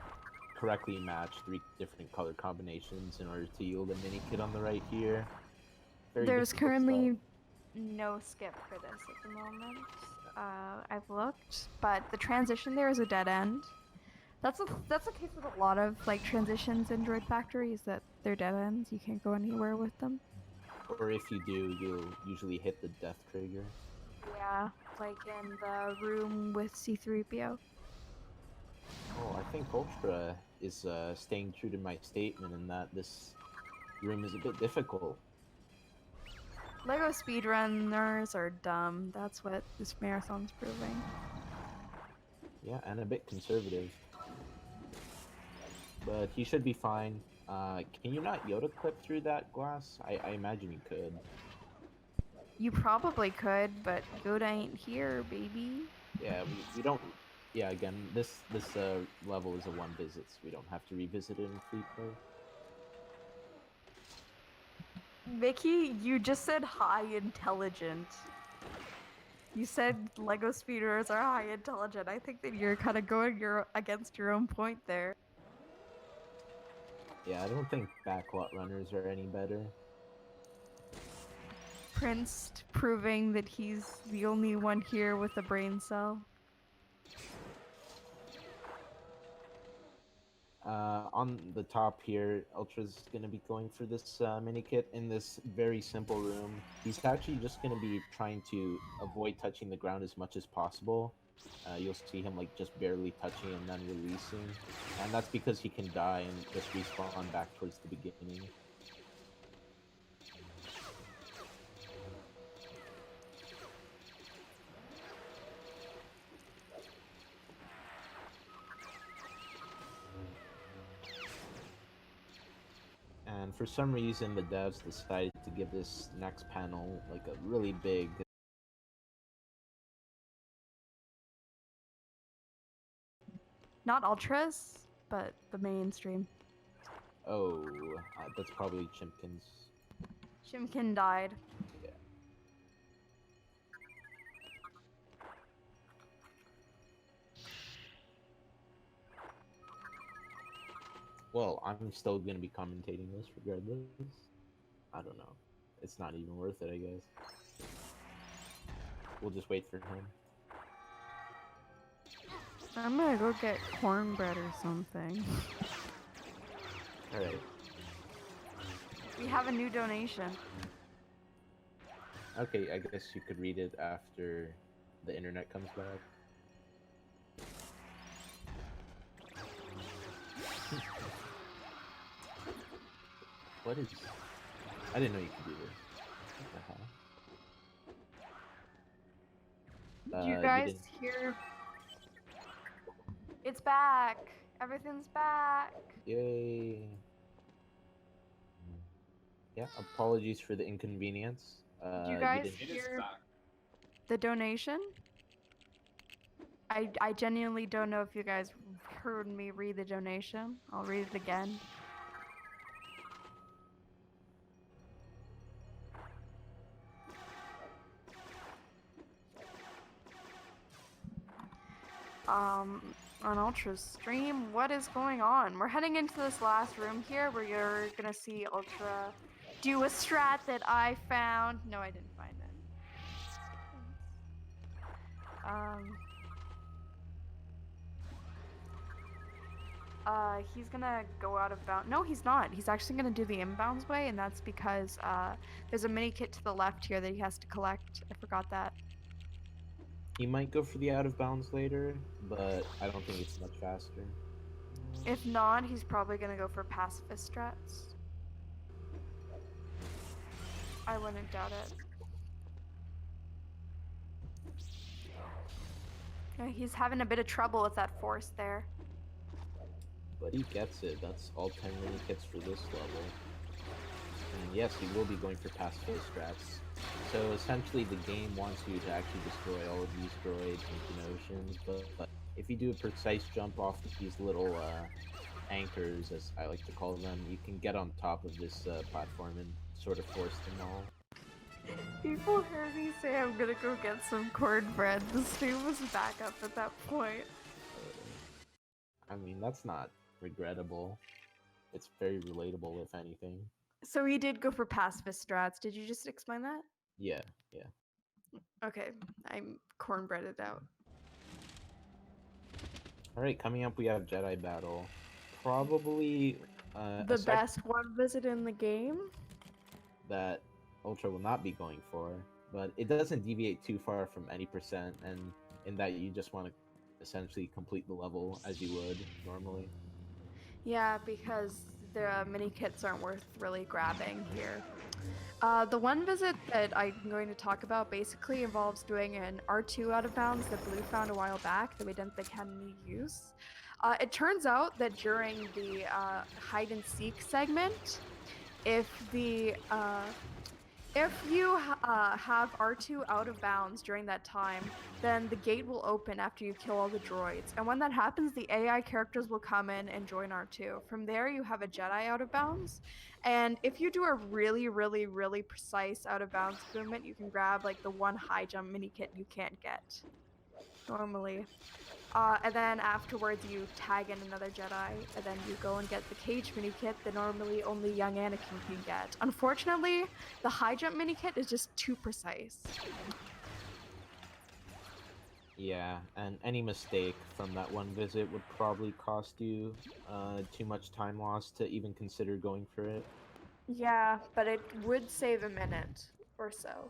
correctly match 3 different color combinations in order to yield a mini kit on the right here. Very There's difficult currently stuff. no skip for this at the moment. I've looked, but the transition there is a dead end. That's the case with a lot of like transitions in Droid Factory, is that they're dead ends. You can't go anywhere with them. Or if you do, you'll usually hit the death trigger. Yeah, like in the room with C-3PO. Oh, I think Ultra is staying true to my statement in that this room is a bit difficult. Lego speedrunners are dumb. That's what this marathon's proving. Yeah, and a bit conservative. But he should be fine. Can you not Yoda clip through that glass? I imagine you could. You probably could, but Yoda ain't here, baby. Yeah, we don't. Yeah, again, this level is a one visit, so we don't have to revisit it in free play. Mickey, you just said high intelligent. You said Lego speedrunners are high intelligent. I think that you're kind of going against your own point there. Yeah, I don't think backlot runners are any better. Prince proving that he's the only one here with a brain cell. On the top here, Ultra's going to be going for this mini kit in this very simple room. He's actually just going to be trying to avoid touching the ground as much as possible. You'll see him like just barely touching and then releasing. And that's because he can die and just respawn back towards the beginning. And for some reason, the devs decided to give this next panel like a really big. Not ultras, but the mainstream. Oh, that's probably Chimpkins. Shimkin died. Yeah. Well, I'm still gonna be commentating this regardless. I don't know. It's not even worth it, I guess. We'll just wait for him. I'm gonna go get cornbread or something. Alright. We have a new donation. Okay, I guess you could read it after the internet comes back. What is... I didn't know you could do this. What the hell? You guys hear? It's back. Everything's back. Yay. Yeah, apologies for the inconvenience. Did you guys hear the donation? I genuinely don't know if you guys heard me read the donation. I'll read it again. On Ultra's stream, what is going on? We're heading into this last room here where you're gonna see Ultra do a strat that I found. No, I didn't find it. He's gonna go out of bounds. No, he's not. He's actually gonna do the inbounds way, and that's because there's a mini kit to the left here that he has to collect. I forgot that. He might go for the out of bounds later, but I don't think it's much faster. If not, he's probably gonna go for pacifist strats. I wouldn't doubt it. Yeah, he's having a bit of trouble with that force there. But he gets it. That's all 10 Minikits for this level. And yes, he will be going for pacifist strats. So essentially the game wants you to actually destroy all of these droids and Genosians, but if you do a precise jump off these little anchors, as I like to call them, you can get on top of this platform and sort of force them all. People heard me say I'm gonna go get some cornbread. The stream was back up at that point. I mean, that's not regrettable. It's very relatable, if anything. So he did go for pacifist strats. Did you just explain that? Yeah, yeah. Okay, I'm cornbreaded out. Alright, coming up we have Jedi Battle. Probably The best one visit in the game? that Ultra will not be going for, but it doesn't deviate too far from any percent, and in that you just want to essentially complete the level as you would normally. Yeah, because the mini kits aren't worth really grabbing here. The one visit that I'm going to talk about basically involves doing an R2 out of bounds that Blue found a while back that we didn't think had any use. It turns out that during the hide and seek segment, if you have R2 out of bounds during that time, then the gate will open after you kill all the droids. And when that happens, the AI characters will come in and join R2. From there, you have a Jedi out of bounds. And if you do a really, really, really precise out of bounds movement, you can grab like the one high jump mini kit you can't get normally. And then afterwards you tag in another Jedi, and then you go and get the cage mini kit that normally only young Anakin can get. Unfortunately, the high jump mini kit is just too precise. Yeah, and any mistake from that one visit would probably cost you too much time lost to even consider going for it. Yeah, but it would save a minute or so.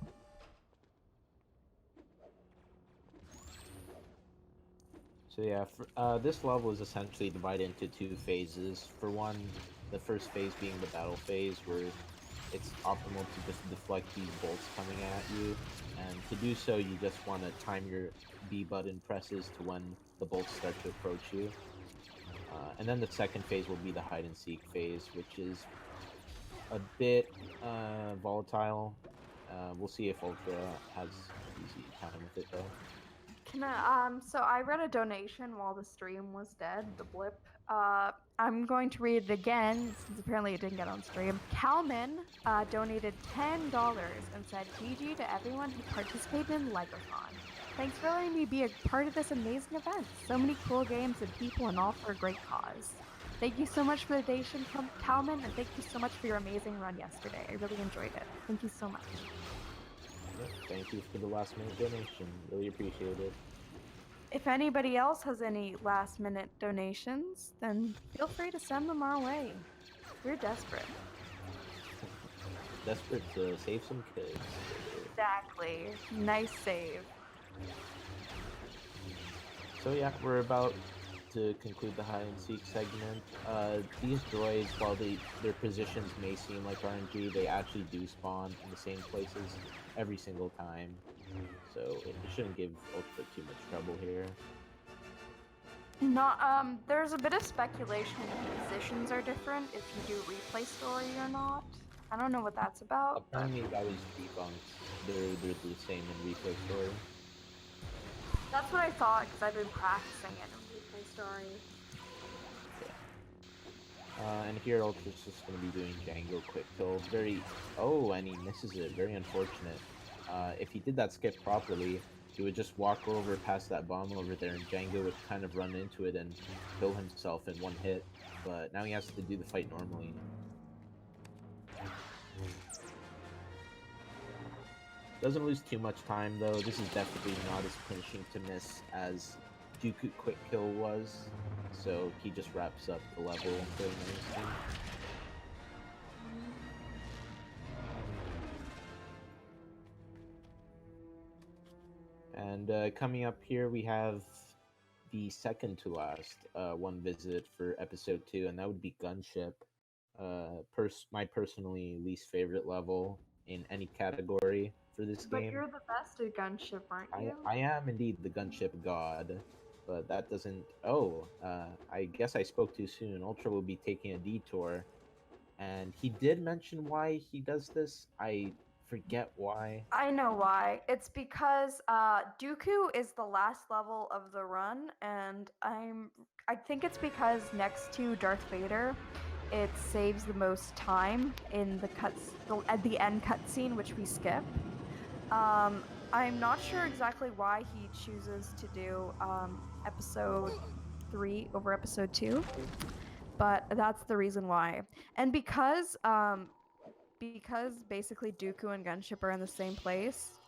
So yeah, this level is essentially divided into two phases. For one, the first phase being the battle phase, where it's optimal to just deflect these bolts coming at you, and to do so you just want to time your B button presses to when the bolts start to approach you. And then the second phase will be the hide and seek phase, which is a bit volatile. We'll see if Ultra has easy time with it though. So I read a donation while the stream was dead, the blip. I'm going to read it again since apparently it didn't get on stream. Calman donated $10 and said, GG to everyone who participated in LEGOthon. Thanks for letting me be a part of this amazing event. So many cool games and people, and all for a great cause. Thank you so much for the donation, Calman, and thank you so much for your amazing run yesterday. I really enjoyed it. Thank you so much. Thank you for the last minute donation. Really appreciate it. If anybody else has any last minute donations, then feel free to send them our way. We're desperate. Desperate to save some kids. Exactly. Nice save. So yeah, we're about to conclude the hide and seek segment. These droids, while their positions may seem like RNG, they actually do spawn in the same places every single time. So it shouldn't give Ultra too much trouble here. There's a bit of speculation if positions are different if you do replay story or not. I don't know what that's about. Apparently that was debunked. They're the same in replay story. That's what I thought because I've been practicing it in replay story. And here Ultra's just going to be doing Django quick kill. And he misses it. Very unfortunate. If he did that skip properly, he would just walk over past that bomb over there, and Django would kind of run into it and kill himself in one hit. But now he has to do the fight normally. Doesn't lose too much time though. This is definitely not as punishing to miss as Dooku quick kill was. So he just wraps up the level very nicely. And coming up here, we have the second to last one visit for episode 2, and that would be Gunship. My personally least favorite level. in any category for this But game. you're the best at gunship, aren't you? I am indeed the gunship god, but that doesn't. Oh, I guess I spoke too soon. Ultra will be taking a detour, and he did mention why he does this. I forget why. I know why. It's because Dooku is the last level of the run, and I think it's because next to Darth Vader, it saves the most time in at the end cutscene, which we skip. I'm not sure exactly why he chooses to do episode 3 over episode 2, but that's the reason why. And because basically Dooku and Gunship are in the same place,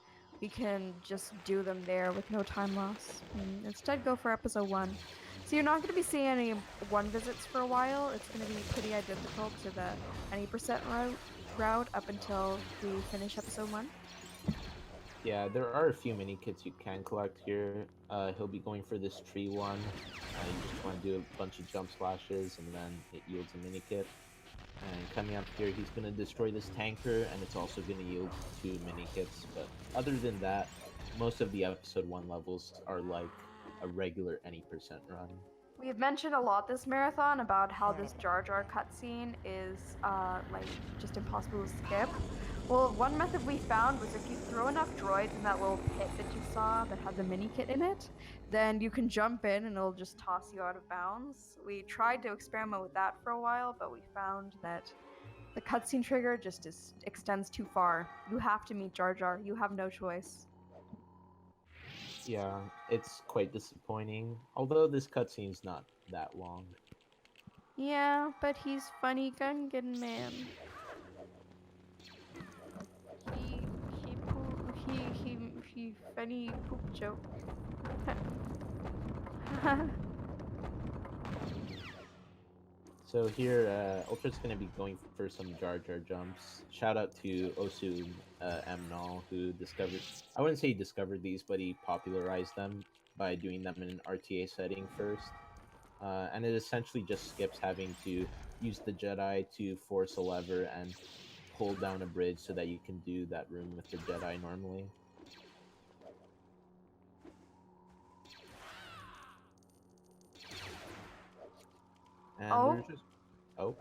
we can just do them there with no time loss. And instead, go for episode 1. So you're not going to be seeing any 1 visits for a while. It's going to be pretty identical to the any percent route up until we finish episode 1. Yeah, there are a few mini kits you can collect here. He'll be going for this tree one. You just want to do a bunch of jump splashes, and then it yields a mini kit. And coming up here, he's going to destroy this tanker, and it's also going to yield 2 mini kits. But other than that, most of the episode 1 levels are like a regular any percent run. We have mentioned a lot this marathon about how this Jar Jar cutscene is like just impossible to skip. Well, one method we found was if you throw enough droids in that little pit that you saw that had the mini kit in it, then you can jump in and it'll just toss you out of bounds. We tried to experiment with that for a while, but we found that the cutscene trigger just extends too far. You have to meet Jar Jar. You have no choice. Yeah, it's quite disappointing. Although this cutscene's not that long. Yeah, but he's funny Gungan man. He funny poop joke. So here, Ultra's going to be going for some Jar Jar jumps. Shout out to Osu Mnol, who discovered, I wouldn't say he discovered these, but he popularized them by doing them in an RTA setting first. And it essentially just skips having to use the Jedi to force a lever and pull down a bridge so that you can do that room with the Jedi normally. And Oh, there's just... Oh,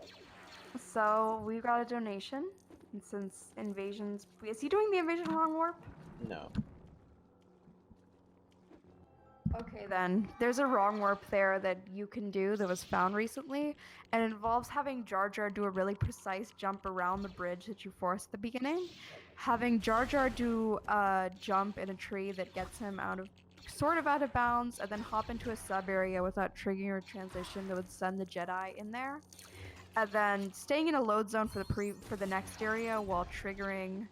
so we've got a donation. And since invasions, is he doing the invasion wrong warp? no. Okay, then. There's a wrong warp there that you can do that was found recently, and it involves having Jar Jar do a really precise jump around the bridge that you forced at the beginning. Having Jar Jar do a jump in a tree that gets him sort of out of bounds, and then hop into a sub area without triggering a transition that would send the Jedi in there. And then staying in a load zone for the next area while triggering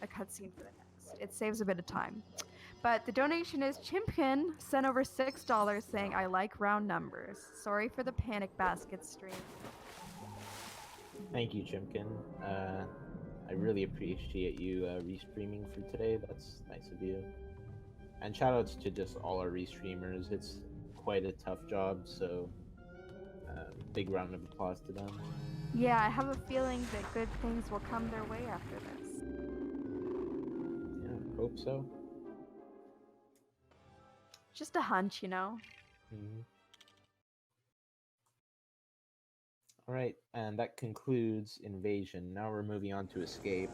a cutscene for the next. It saves a bit of time. But the donation is Chimpkin sent over $6 saying, I like round numbers. Sorry for the panic basket stream. Thank you, Chimkin. I really appreciate you restreaming for today. That's nice of you. And shoutouts to just all our restreamers. It's quite a tough job, so big round of applause to them. Yeah, I have a feeling that good things will come their way after this. Yeah, hope so. Just a hunch, you know? Mm-hmm. Alright, and that concludes Invasion. Now we're moving on to Escape.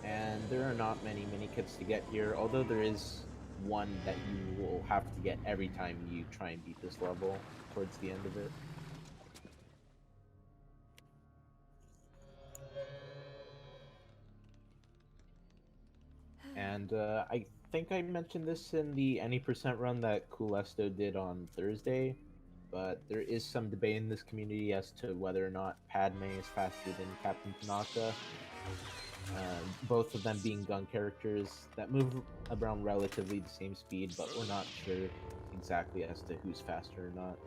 And there are not many mini-kits to get here, although there is one that you will have to get every time you try and beat this level towards the end of it. And I think I mentioned this in the any percent run that Coolesто did on Thursday, but there is some debate in this community as to whether or not Padme is faster than Captain Tanaka. Both of them being gun characters that move around relatively the same speed, but we're not sure exactly as to who's faster or not.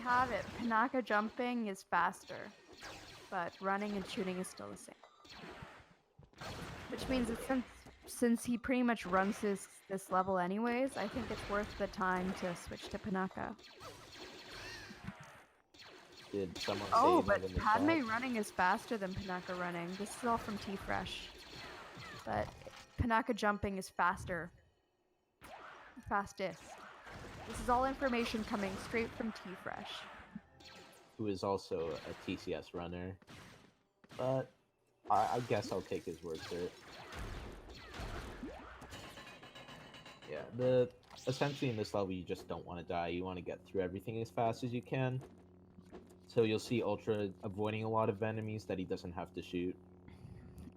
have it. Pinaka jumping is faster, but running and shooting is still the same. Which means that since he pretty much runs this level anyways, I think it's worth the time to switch to Pinaka. Did someone say Oh, that but in the Padme chat? running is faster than Pinaka running. This is all from T-Fresh. But Pinaka jumping is faster. Fastest. This is all information coming straight from T-Fresh. Who is also a TCS runner. But I guess I'll take his word for it. Yeah, essentially in this level you just don't want to die. You want to get through everything as fast as you can. So you'll see Ultra avoiding a lot of enemies that he doesn't have to shoot.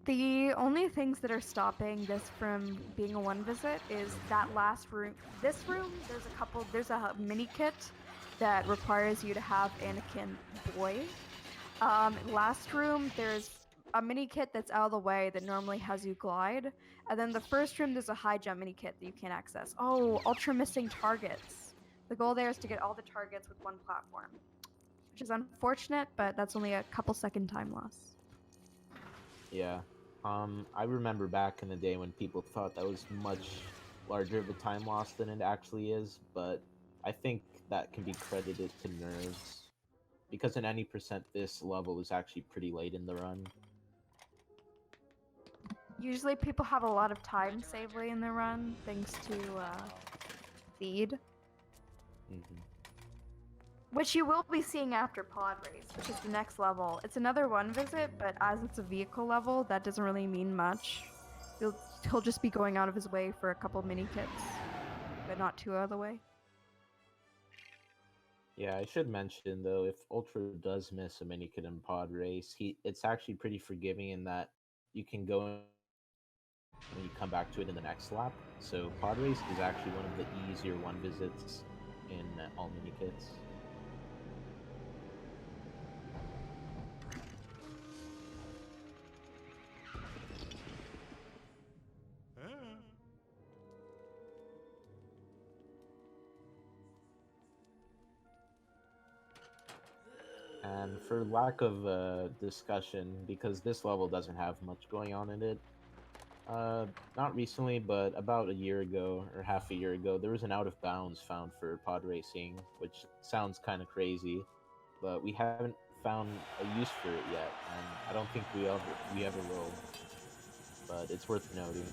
The only things that are stopping this from being a one visit is that last room. This room, there's a mini kit that requires you to have Anakin boy. Last room, there's a mini kit that's out of the way that normally has you glide. And then the first room, there's a high jump mini kit that you can't access. Oh, Ultra missing targets. The goal there is to get all the targets with one platform, which is unfortunate, but that's only a couple second time loss. Yeah. I remember back in the day when people thought that was much larger of a time loss than it actually is, but I think that can be credited to nerves. Because in any percent, this level is actually pretty late in the run. Usually people have a lot of time saved late in the run, thanks to feed. Mm-hmm. Which you will be seeing after Pod Race, which is the next level. It's another one visit, but as it's a vehicle level, that doesn't really mean much. He'll just be going out of his way for a couple mini kits, but not too out of the way. Yeah, I should mention though, if Ultra does miss a mini kit in Pod Race, it's actually pretty forgiving in that you can go when you come back to it in the next lap. So Pod Race is actually one of the easier one visits in all mini kits. And for lack of discussion, because this level doesn't have much going on in it, not recently, but about a year ago or half a year ago, there was an out of bounds found for pod racing, which sounds kind of crazy, but we haven't found a use for it yet, and I don't think we ever will. But it's worth noting.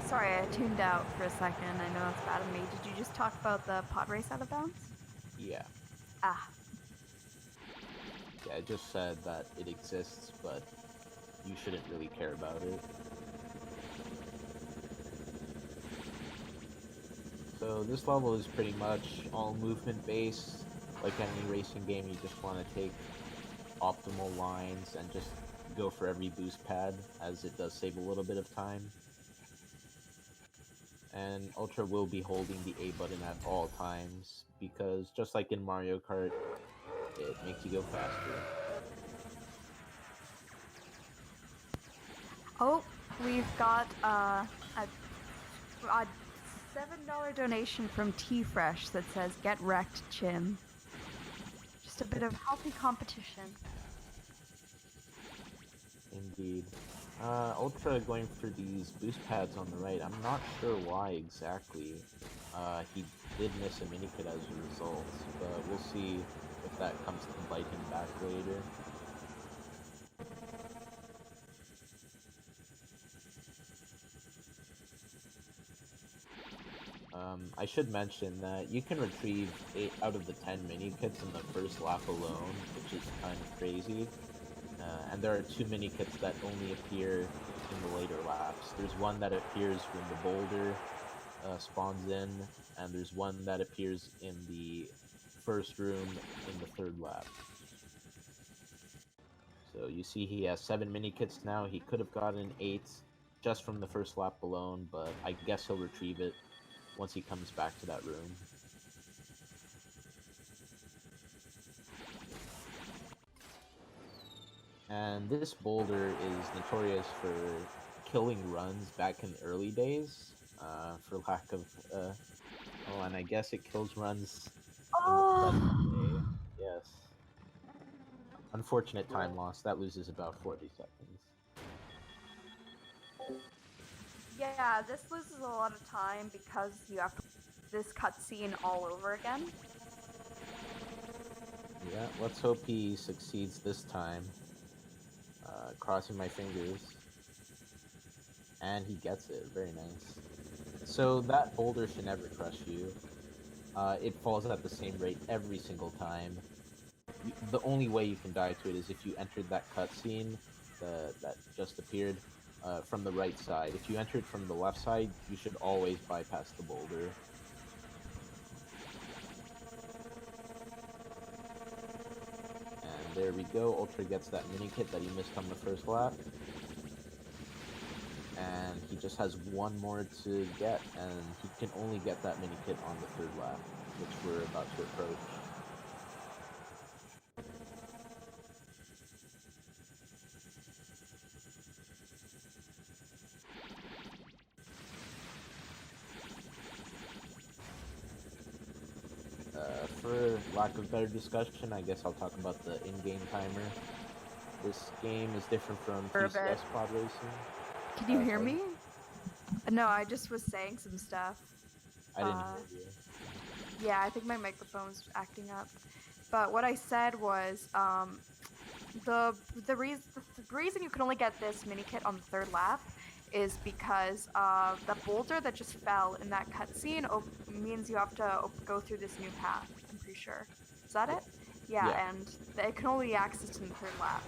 Sorry, I tuned out for a second. I know that's bad of me. Did you just talk about the Pod Race out of bounds? Yeah. Ah. Yeah, I just said that it exists, but you shouldn't really care about it. So this level is pretty much all movement based. Like any racing game, you just want to take optimal lines and just go for every boost pad, as it does save a little bit of time. And Ultra will be holding the A button at all times, because just like in Mario Kart, it makes you go faster. Oh, we've got a $7 donation from T-Fresh that says, "Get wrecked, Chin." Just a bit of healthy competition. Indeed. Ultra going for these boost pads on the right. I'm not sure why exactly. He did miss a mini kit as a result, but we'll see if that comes to bite him back later. I should mention that you can retrieve 8 out of the 10 mini kits in the first lap alone, which is kind of crazy. And there are 2 mini kits that only appear in the later laps. There's one that appears when the boulder spawns in, and there's one that appears in the first room in the third lap. So you see he has 7 mini kits now. He could have gotten 8 just from the first lap alone, but I guess he'll retrieve it once he comes back to that room. And this boulder is notorious for killing runs back in the early days, for lack of, oh, and I guess it kills runs in the present day. Oh. Yes. Unfortunate time loss. That loses about 40 seconds. Yeah, this loses a lot of time because you have to this cutscene all over again. Yeah, let's hope he succeeds this time. Crossing my fingers. And he gets it. Very nice. So that boulder should never crush you. It falls at the same rate every single time. The only way you can die to it is if you entered that cutscene that just appeared from the right side. If you enter it from the left side, you should always bypass the boulder. And there we go. Ultra gets that mini kit that he missed on the first lap. And he just has one more to get, and he can only get that mini kit on the third lap, which we're about to approach. For lack of better discussion, I guess I'll talk about the in-game timer. This game is different from TCS pod racing. Can you hear sorry. me? No, I just was saying some stuff. I didn't hear you. Yeah, I think my microphone's acting up. But what I said was, the reason you can only get this mini kit on the third lap is because the boulder that just fell in that cutscene means you have to go through this new path. I'm pretty sure. Is that it? Yeah. And it can only be accessed in the third lap.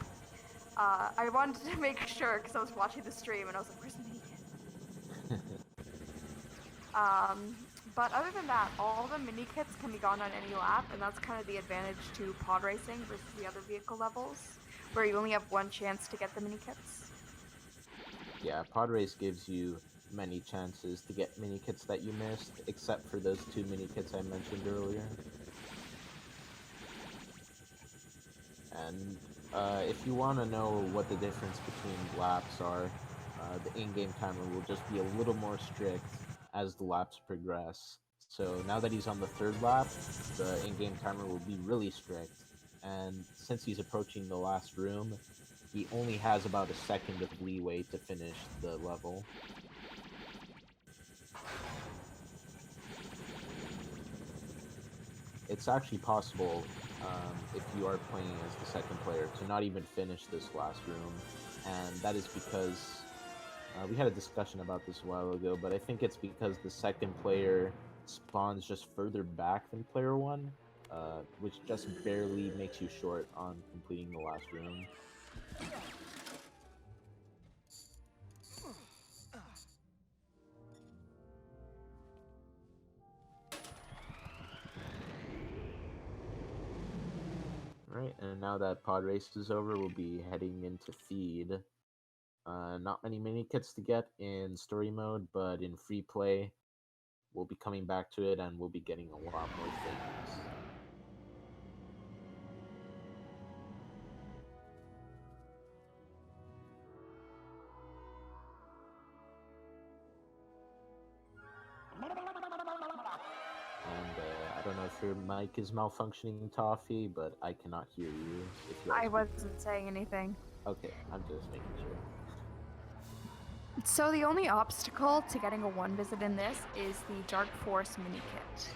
I wanted to make sure because I was watching the stream and I was like, "Where's the mini kit?" But other than that, all the mini kits can be gotten on any lap, and that's kind of the advantage to pod racing versus the other vehicle levels, where you only have one chance to get the mini kits. Yeah, pod race gives you many chances to get mini kits that you missed, except for those 2 mini kits I mentioned earlier. And if you want to know what the difference between laps are, the in-game timer will just be a little more strict as the laps progress. So now that he's on the third lap, the in-game timer will be really strict. And since he's approaching the last room, he only has about a second of leeway to finish the level. It's actually possible, if you are playing as the second player, to not even finish this last room. And that is because we had a discussion about this a while ago, but I think it's because the second player spawns just further back than player one, which just barely makes you short on completing the last room. Right, and now that pod race is over, we'll be heading into feed. Not many mini kits to get in story mode, but in free play, we'll be coming back to it and we'll be getting a lot more things. And I don't know if your mic is malfunctioning, Toffee, but I cannot hear you. If you I wasn't saying anything. Okay, I'm just making sure. So the only obstacle to getting a 1 visit in this is the Dark Force mini kit.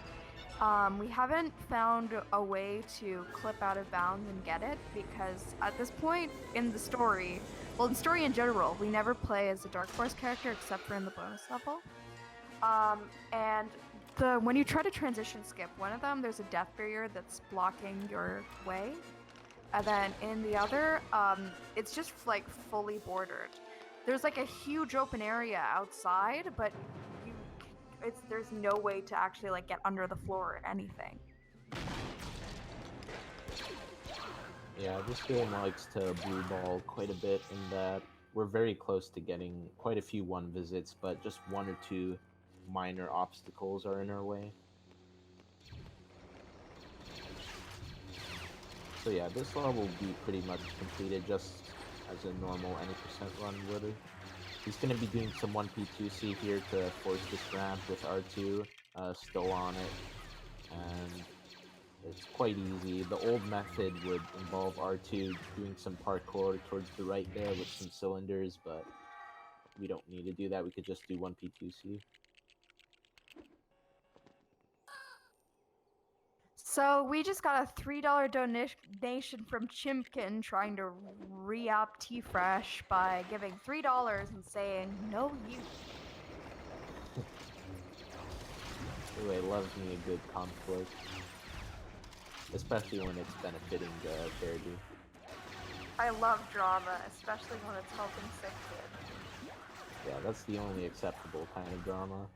We haven't found a way to clip out of bounds and get it because at this point in the story, well, in story in general, we never play as a Dark Force character except for in the bonus level. And when you try to transition skip one of them, there's a death barrier that's blocking your way. And then in the other, it's just like fully bordered. There's like a huge open area outside, but there's no way to actually like get under the floor or anything. Yeah, this game likes to blue ball quite a bit in that we're very close to getting quite a few 1 visits, but just 1 or 2 minor obstacles are in our way. So yeah, this level will be pretty much completed. Just as a normal any percent run would. He's going to be doing some 1P2C here to force this ramp with R2 still on it, and it's quite easy. The old method would involve R2 doing some parkour towards the right there with some cylinders, but we don't need to do that. We could just do 1P2C. So we just got a $3 donation from Chimkin trying to re-up T-Fresh by giving $3 and saying, no you. Anyway, loves me a good conflict. Especially when it's benefiting the charity. I love drama, especially when it's helping sick kids. Yeah, that's the only acceptable kind of drama.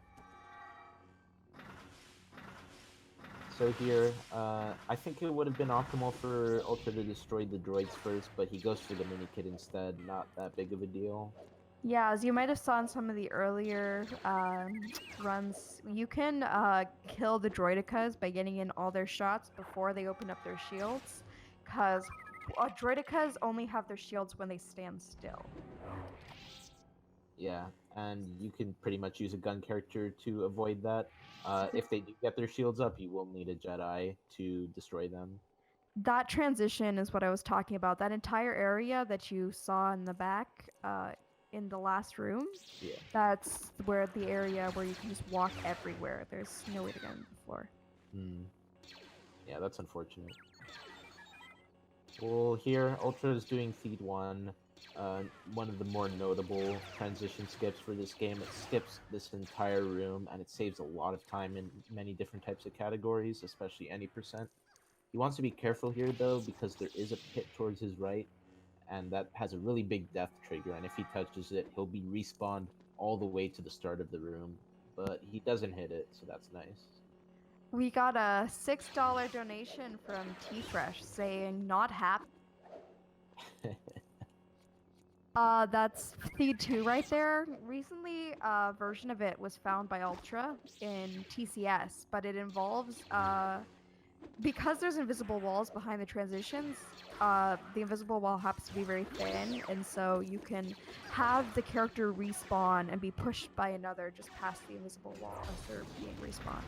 So here, I think it would have been optimal for Ultra to destroy the droids first, but he goes for the mini kit instead. Not that big of a deal. Yeah, as you might have saw in some of the earlier runs, you can kill the droidicas by getting in all their shots before they open up their shields, because droidicas only have their shields when they stand still. Yeah, and you can pretty much use a gun character to avoid that. If they do get their shields up, you will need a Jedi to destroy them. That transition is what I was talking about. That entire area that you saw in the back, in the last room, Yeah. that's where the area where you can just walk everywhere. There's no way to get on the floor. Yeah, that's unfortunate. Well, here, Ultra is doing Feed 1. One of the more notable transition skips for this game. It skips this entire room, and it saves a lot of time in many different types of categories, especially any percent. He wants to be careful here, though, because there is a pit towards his right, and that has a really big death trigger, and if he touches it, he'll be respawned all the way to the start of the room. But he doesn't hit it, so that's nice. We got a $6 donation from T-Fresh saying not happy. That's Feed 2 right there. Recently, a version of it was found by Ultra in TCS, but it involves, because there's invisible walls behind the transitions, the invisible wall happens to be very thin, and so you can have the character respawn and be pushed by another just past the invisible wall as they're being respawned.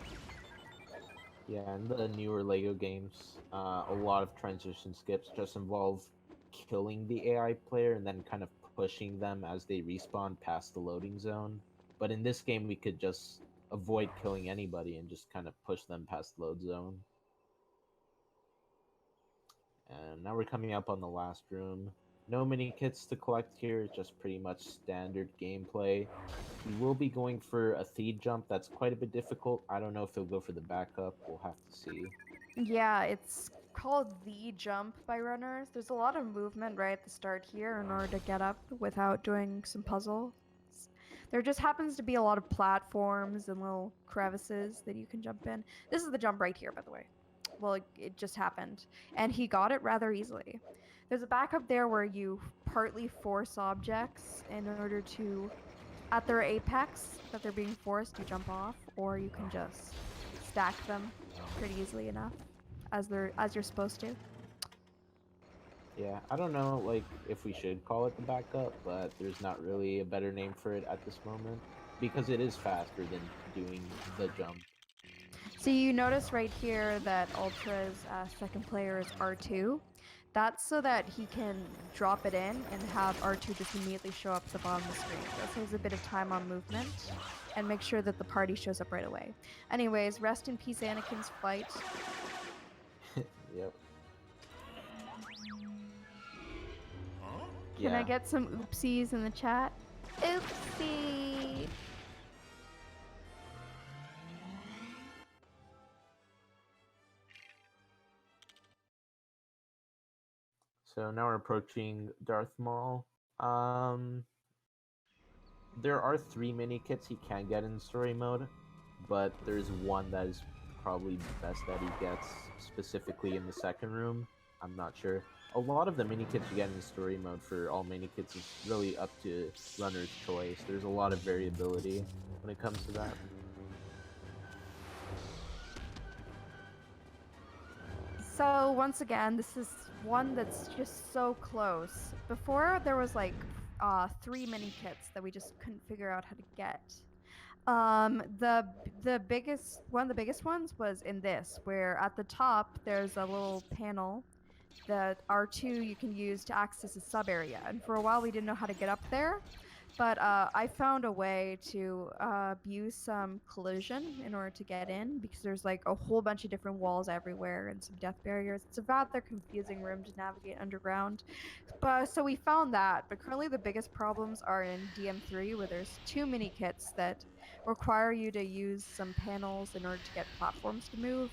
Yeah, in the newer LEGO games, a lot of transition skips just involve killing the AI player and then kind of pushing them as they respawn past the loading zone. But in this game, we could just avoid killing anybody and just kind of push them past load zone. And now we're coming up on the last room. No mini kits to collect here, just pretty much standard gameplay. He will be going for a feed jump that's quite a bit difficult. I don't know if he'll go for the backup. We'll have to see. Yeah, it's called the jump by runners. There's a lot of movement right at the start here in order to get up without doing some puzzles. There just happens to be a lot of platforms and little crevices that you can jump in. This is the jump right here, by the way. Well, it just happened. And he got it rather easily. There's a backup there where you partly force objects in order to, at their apex, that they're being forced, you jump off, or you can just stack them pretty easily enough as you're supposed to. Yeah, I don't know, like, if we should call it the backup, but there's not really a better name for it at this moment, because it is faster than doing the jump. So you notice right here that Ultra's second player is R2. That's so that he can drop it in and have R2 just immediately show up at the bottom of the screen. That saves a bit of time on movement and make sure that the party shows up right away. Anyways, rest in peace, Anakin's flight. Yep. Can I get some oopsies in the chat? Oopsie! So now we're approaching Darth Maul. There are 3 mini kits he can get in story mode, but there's one that is probably best that he gets specifically in the second room. I'm not sure. A lot of the mini kits you get in story mode for all mini kits is really up to runner's choice. There's a lot of variability when it comes to that. So once again, this is one that's just so close. Before there was like 3 mini kits that we just couldn't figure out how to get. The biggest one of the biggest ones was in this, where at the top there's a little panel that R2 you can use to access a sub area. And for a while we didn't know how to get up there, but I found a way to use some collision in order to get in, because there's like a whole bunch of different walls everywhere and some death barriers. It's a rather confusing room to navigate underground. But so we found that, but currently the biggest problems are in DM3, where there's 2 mini kits that require you to use some panels in order to get platforms to move,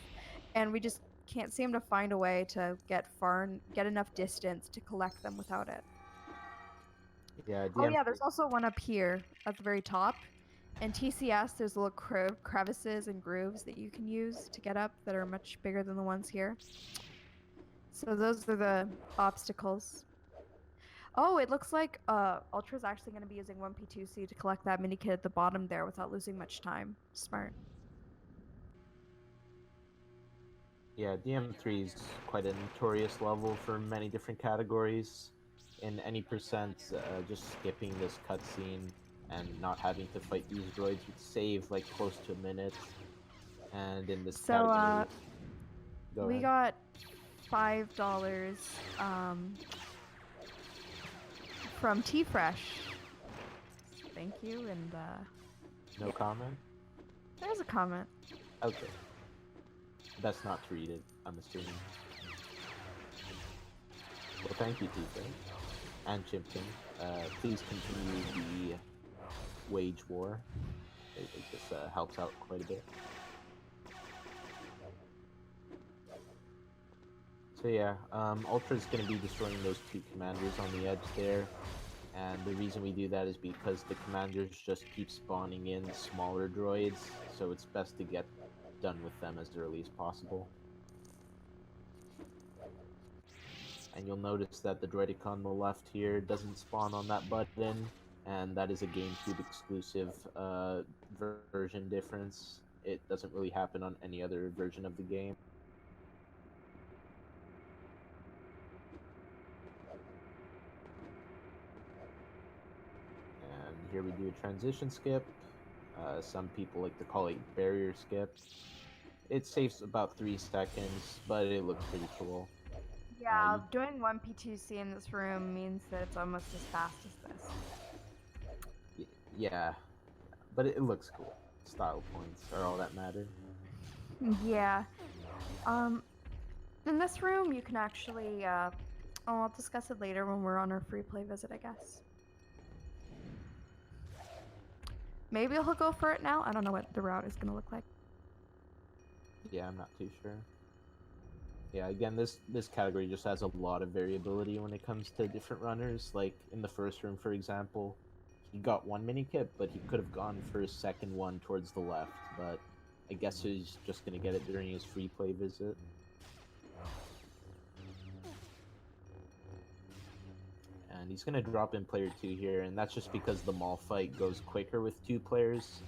and we just can't seem to find a way to get enough distance to collect them without it. Yeah, Oh yeah, DM3. there's also one up here at the very top. In TCS, there's little crevices and grooves that you can use to get up that are much bigger than the ones here. So those are the obstacles. Oh, it looks like Ultra's actually going to be using 1P2C to collect that mini kit at the bottom there without losing much time. Smart. Yeah, DM3 is quite a notorious level for many different categories. In any percent, just skipping this cutscene and not having to fight these droids would save like close to a minute. And in this So category, go we ahead. got $5 from T Fresh. Thank you, and No yeah, comment? there's a comment. Okay. Best not to read it, I'm assuming. Well, thank you, Tifa. And Chimpkin. Please continue the wage war. It just helps out quite a bit. So yeah, Ultra's going to be destroying those 2 commanders on the edge there. And the reason we do that is because the commanders just keep spawning in smaller droids, so it's best to get done with them as early as possible. And you'll notice that the droidicon on the left here doesn't spawn on that button, and that is a GameCube exclusive version difference. It doesn't really happen on any other version of the game. And here we do a transition skip. Some people like to call it barrier skip. It saves about 3 seconds, but it looks pretty cool. Yeah, doing 1P2C in this room means that it's almost as fast as this. Yeah, but it looks cool. Style points are all that matter. Yeah. In this room, you can actually, I'll discuss it later when we're on our free play visit, I guess. Maybe he'll go for it now. I don't know what the route is going to look like. Yeah, I'm not too sure. Yeah, again, this category just has a lot of variability when it comes to different runners. Like in the first room, for example, he got 1 mini kit, but he could have gone for his second one towards the left. But I guess he's just gonna get it during his free play visit. And he's gonna drop in player 2 here, and that's just because the Maul fight goes quicker with 2 players,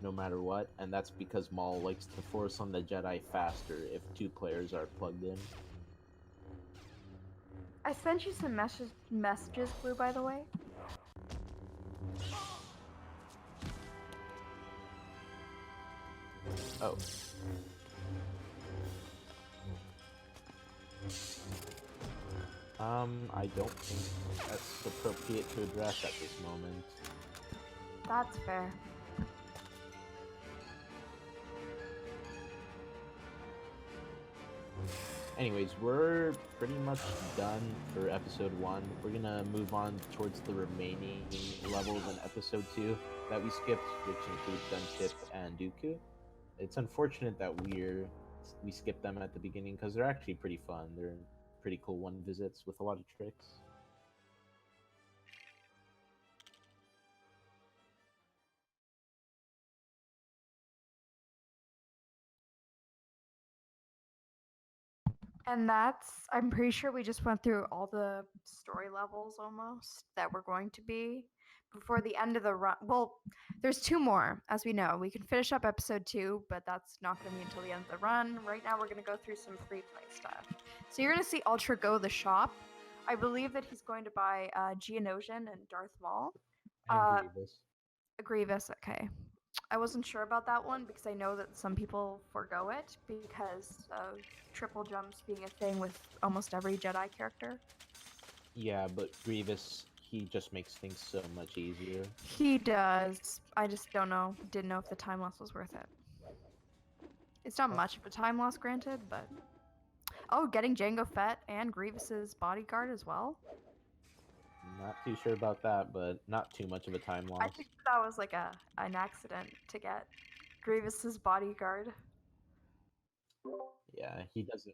no matter what, and that's because Maul likes to force on the Jedi faster if 2 players are plugged in. I sent you some messages, Blue, by the way. Oh. I don't think that's appropriate to address at this moment. That's fair. Anyways, we're pretty much done for episode 1. We're gonna move on towards the remaining levels in episode 2 that we skipped, which include Gunship and Dooku. It's unfortunate that we skipped them at the beginning because they're actually pretty fun. They're pretty cool one visits with a lot of tricks. And I'm pretty sure we just went through all the story levels almost that were going to be. before the end of the run. Well, there's 2 more, as we know. We can finish up episode 2, but that's not going to be until the end of the run. Right now, we're going to go through some free play stuff. So you're going to see Ultra go to the shop. I believe that he's going to buy Geonosian and Darth Maul. And Grievous. Grievous, okay. I wasn't sure about that one because I know that some people forgo it because of triple jumps being a thing with almost every Jedi character. Yeah, but Grievous, he just makes things so much easier. He does. I just didn't know if the time loss was worth it. It's not much of a time loss, granted, but... Oh, getting Jango Fett and Grievous's bodyguard as well? Not too sure about that, but not too much of a time loss. I think that was like an accident to get Grievous's bodyguard. Yeah, he doesn't.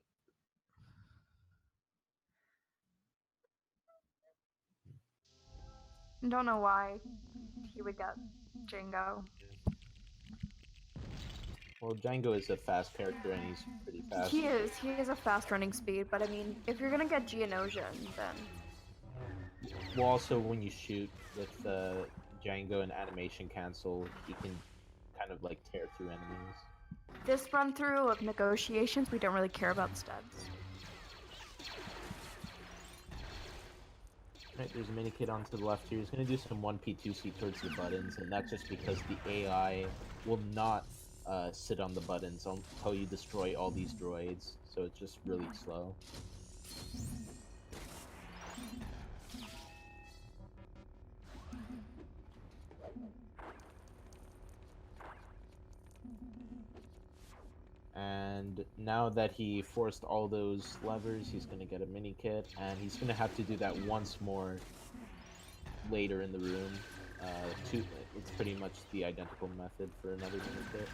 Don't know why he would get Jango. Well, Django is a fast character and he's pretty fast. He is. He has a fast running speed, but I mean, if you're gonna get Geonosian, then... Well, also when you shoot with Django and animation cancel, he can kind of like tear through enemies. This run through of negotiations, we don't really care about studs. Right, there's a mini kid on to the left here. He's going to do some 1P2C towards the buttons, and that's just because the AI will not sit on the buttons until you destroy all these droids, so it's just really slow. And now that he forced all those levers, he's going to get a mini kit, and he's going to have to do that once more later in the room. It's pretty much the identical method for another mini kit.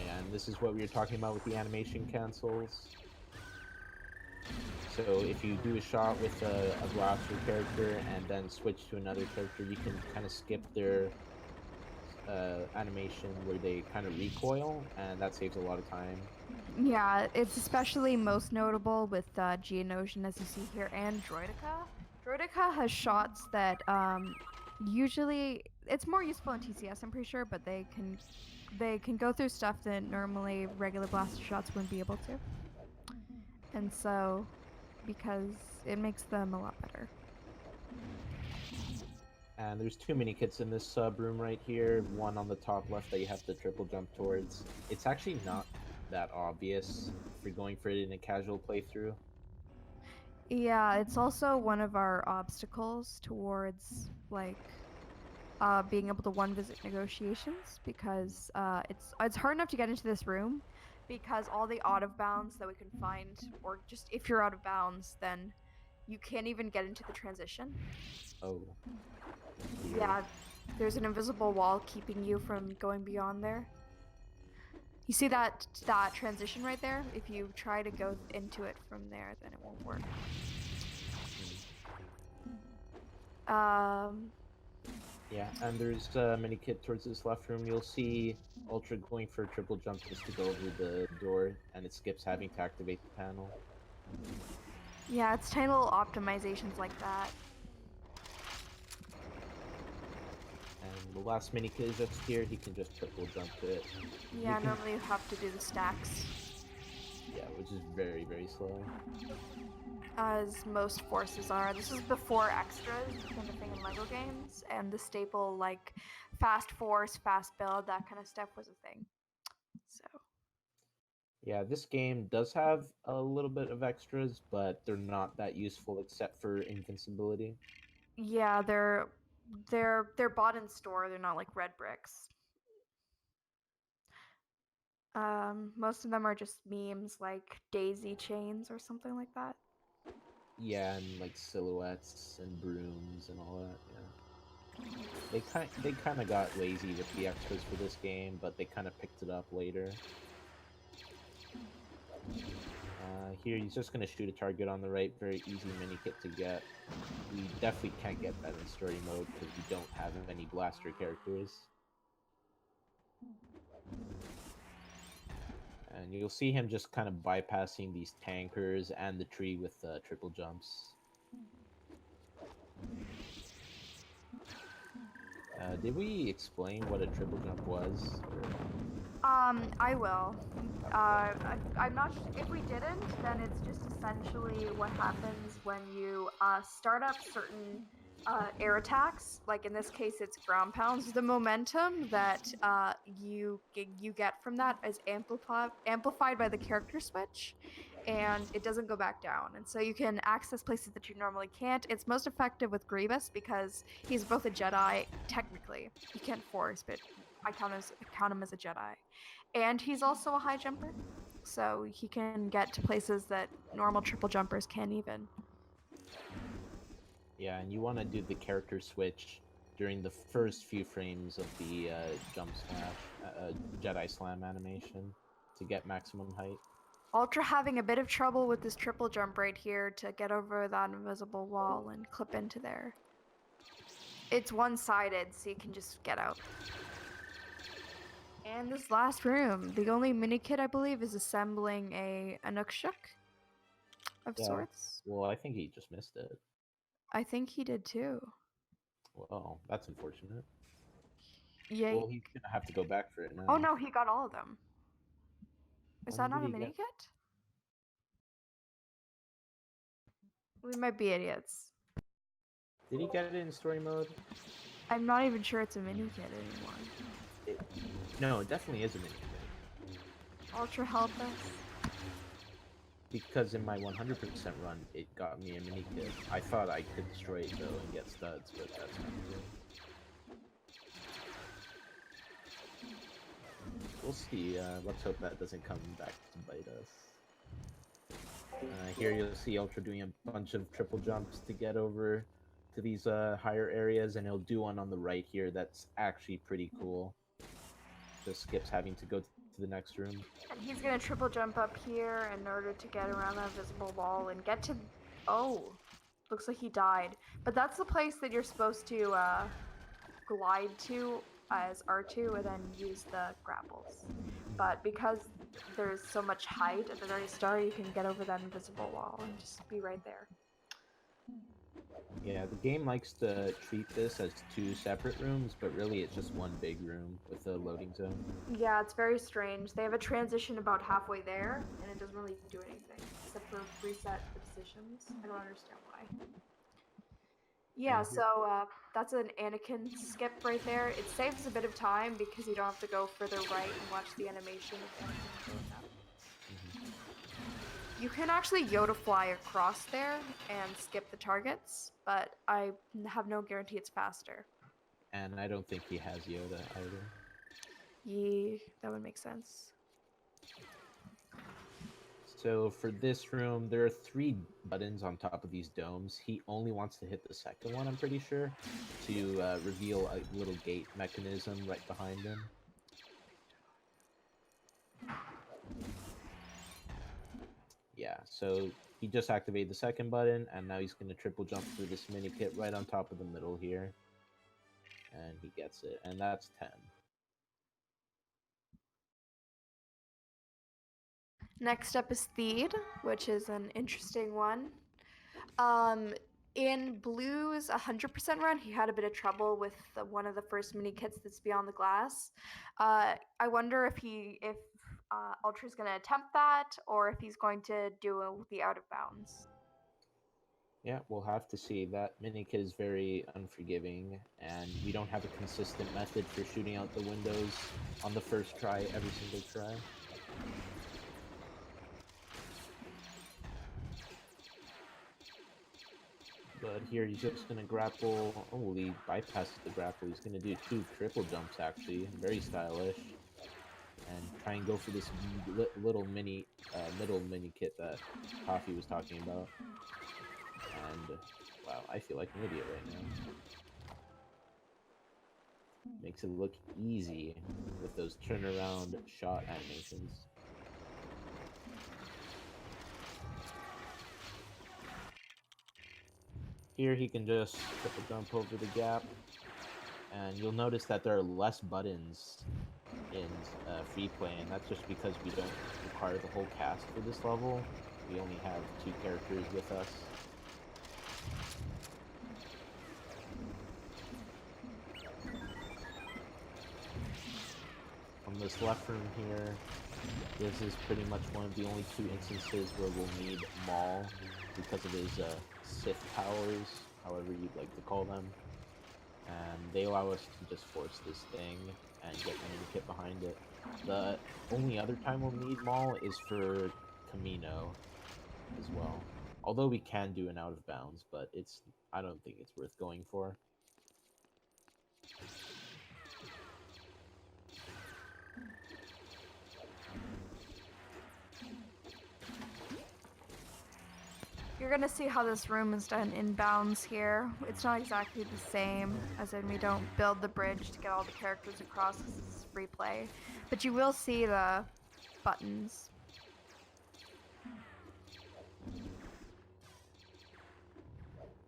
And this is what we were talking about with the animation cancels. So if you do a shot with a blaster character and then switch to another character, you can kind of skip their animation where they kind of recoil, and that saves a lot of time. Yeah, it's especially most notable with Geonosian, as you see here, and Droideka. Droideka has shots that usually it's more useful in TCS, I'm pretty sure, but they can go through stuff that normally regular blaster shots wouldn't be able to. And so, because it makes them a lot better. And there's 2 mini kits in this room right here. One on the top left that you have to triple jump towards. It's actually not that obvious if you're going for it in a casual playthrough. Yeah, it's also one of our obstacles towards like being able to one-visit negotiations, because it's hard enough to get into this room because all the out of bounds that we can find, or just if you're out of bounds, then you can't even get into the transition. Oh. Yeah, there's an invisible wall keeping you from going beyond there. You see that transition right there? If you try to go into it from there, then it won't work. Yeah, and there's a mini kit towards this left room. You'll see Ultra going for a triple jump just to go over the door, and it skips having to activate the panel. Yeah, it's tiny little optimizations like that. And the last mini kit is just here. He can just triple jump to it. Yeah, normally you have to do the stacks. Yeah, which is very, very slow. As most forces are. This is before extras became a thing in LEGO games, and the staple like fast force, fast build, that kind of stuff was a thing. So Yeah, this game does have a little bit of extras, but they're not that useful except for invincibility. yeah, they're bought in store. They're not like red bricks. Most of them are just memes like daisy chains or something like that. Yeah, and like silhouettes and brooms and all that. Yeah, they kind of got lazy with the extras for this game, but they kind of picked it up later. Here he's just gonna shoot a target on the right. Very easy mini kit to get. We definitely can't get that in story mode because we don't have any blaster characters. And you'll see him just kind of bypassing these tankers and the tree with triple jumps. Did we explain what a triple jump was? I will. I'm not. If we didn't, then it's just essentially what happens when you start up certain air attacks. Like in this case, it's ground pounds. The momentum that you get from that is amplified by the character switch, and it doesn't go back down. And so you can access places that you normally can't. It's most effective with Grievous because he's both a Jedi. Technically, he can't force, but I count him as a Jedi. And he's also a high jumper, so he can get to places that normal triple jumpers can't even. Yeah, and you want to do the character switch during the first few frames of the jump smash, Jedi slam animation to get maximum height. Ultra having a bit of trouble with this triple jump right here to get over that invisible wall and clip into there. It's one-sided, so you can just get out. And this last room, the only mini kit I believe is assembling a Anukshuk of sorts. Well, I think he just missed it. I think he did too. Well, that's unfortunate. Yeah. Well, he's gonna have to go back for it now. Oh no, he got all of them. Is that When not did a he mini get? kit? We might be idiots. Did he get it in story mode? I'm not even sure it's a mini kit anymore. No, it definitely is a mini kit. Ultra help us. Because in my 100% run, it got me a mini kit. I thought I could destroy it though and get studs, but that's not true. We'll see. Let's hope that doesn't come back to bite us. Here you'll see Ultra doing a bunch of triple jumps to get over to these higher areas, and he'll do one on the right here that's actually pretty cool. Just skips having to go to the next room. And he's gonna triple jump up here in order to get around that invisible wall and get to... Oh, looks like he died. But that's the place that you're supposed to glide to as R2 and then use the grapples. But because there's so much height at the very start, you can get over that invisible wall and just be right there. Yeah, the game likes to treat this as two separate rooms, but really it's just one big room with a loading zone. Yeah, it's very strange. They have a transition about halfway there, and it doesn't really do anything, except for reset the positions. I don't understand why. Yeah, so that's an Anakin skip right there. It saves a bit of time because you don't have to go further right and watch the animation of Anakin going up. You can actually Yoda fly across there and skip the targets, but I have no guarantee it's faster. And I don't think he has Yoda either. Yeah, that would make sense. So for this room, there are 3 buttons on top of these domes. He only wants to hit the second one, I'm pretty sure, to reveal a little gate mechanism right behind him. Yeah, so he just activated the second button, and now he's going to triple jump through this mini kit right on top of the middle here. And he gets it, and that's 10. Next up is Theed, which is an interesting one. In Blue's 100% run, he had a bit of trouble with one of the first mini kits that's Beyond the Glass. I wonder if Ultra's going to attempt that, or if he's going to do the Out of Bounds. Yeah, we'll have to see. That mini kit is very unforgiving, and we don't have a consistent method for shooting out the windows on the first try, every single try. But here he's just going to grapple. Oh, he bypasses the grapple. He's going to do 2 triple jumps, actually. Very stylish. And try and go for this little mini, middle mini kit that ThatToffee was talking about. And, wow, I feel like an idiot right now. Makes it look easy with those turnaround shot animations. Here he can just triple jump over the gap, and you'll notice that there are less buttons in free play, and that's just because we don't require the whole cast for this level. We only have 2 characters with us. From this left room here, this is pretty much one of the only 2 instances where we'll need Maul because of his Sith powers, however you'd like to call them. And they allow us to just force this thing and get the mini kit behind it. The only other time we'll need Maul is for Camino as well. Although we can do an out of bounds, but I don't think it's worth going for. You're gonna see how this room is done in bounds here. It's not exactly the same, as in we don't build the bridge to get all the characters across because this is free play. But you will see the buttons.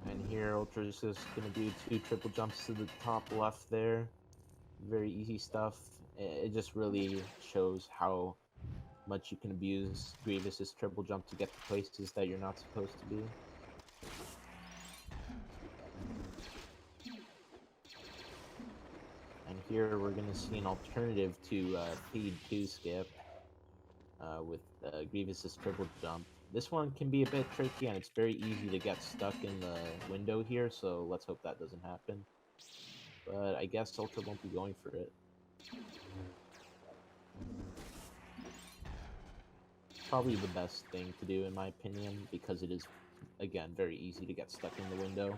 And here, Ultra's just gonna do 2 triple jumps to the top left there. Very easy stuff. It just really shows how much you can abuse Grievous's triple jump to get to places that you're not supposed to be. And here we're going to see an alternative to Feed 2 skip with Grievous's triple jump. This one can be a bit tricky, and it's very easy to get stuck in the window here, so let's hope that doesn't happen. But I guess Ultra won't be going for it. Probably the best thing to do in my opinion, because it is, again, very easy to get stuck in the window.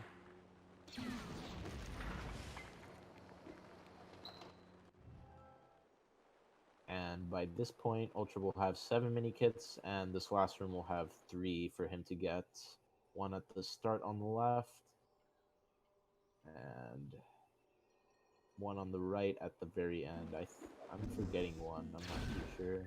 And by this point, Ultra will have 7 mini kits, and this last room will have 3 for him to get. 1 at the start on the left, and 1 on the right at the very end. I'm forgetting 1, I'm not too sure.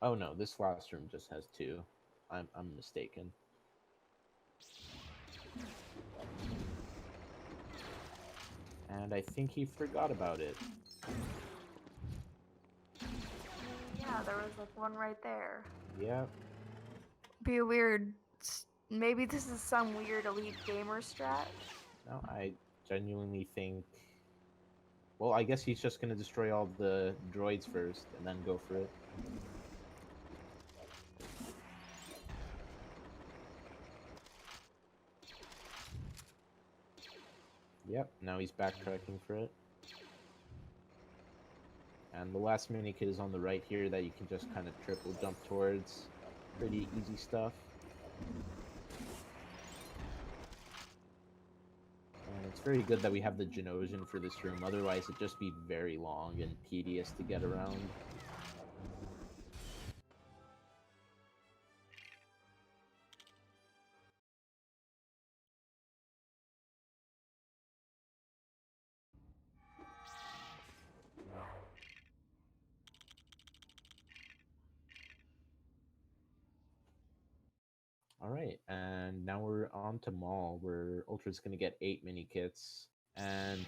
Oh no, this last room just has 2. I'm mistaken. And I think he forgot about it. Yeah, there was like 1 right there. Yep. Be weird. Maybe this is some weird elite gamer strat. No, I genuinely think... Well, I guess he's just gonna destroy all the droids first, and then go for it. Yep, now he's backtracking for it. And the last mini kit is on the right here that you can just kind of triple jump towards. Pretty easy stuff. And it's very good that we have the Genosian for this room, otherwise it'd just be very long and tedious to get around. Alright, and now we're on to Maul, where Ultra's gonna get 8 mini kits, and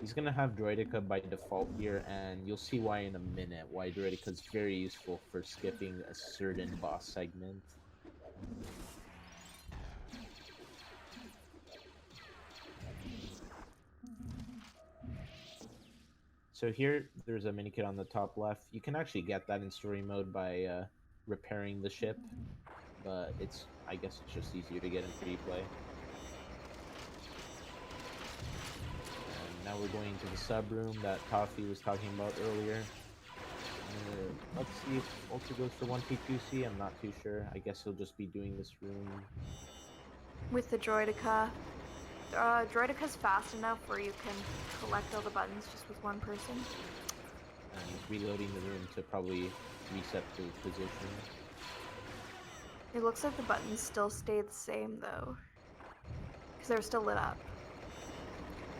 he's gonna have Droidica by default here, and you'll see why in a minute, why Droidica's very useful for skipping a certain boss segment. So here, there's a mini kit on the top left. You can actually get that in story mode by repairing the ship, but I guess it's just easier to get in free play. And now we're going to the sub room that ThatToffee was talking about earlier. Let's see if Ultra goes for 1P2C, I'm not too sure. I guess he'll just be doing this room. With the Droidica. Droidica's fast enough where you can collect all the buttons just with 1 person. And reloading the room to probably reset the position. It looks like the buttons still stay the same though, because they're still lit up.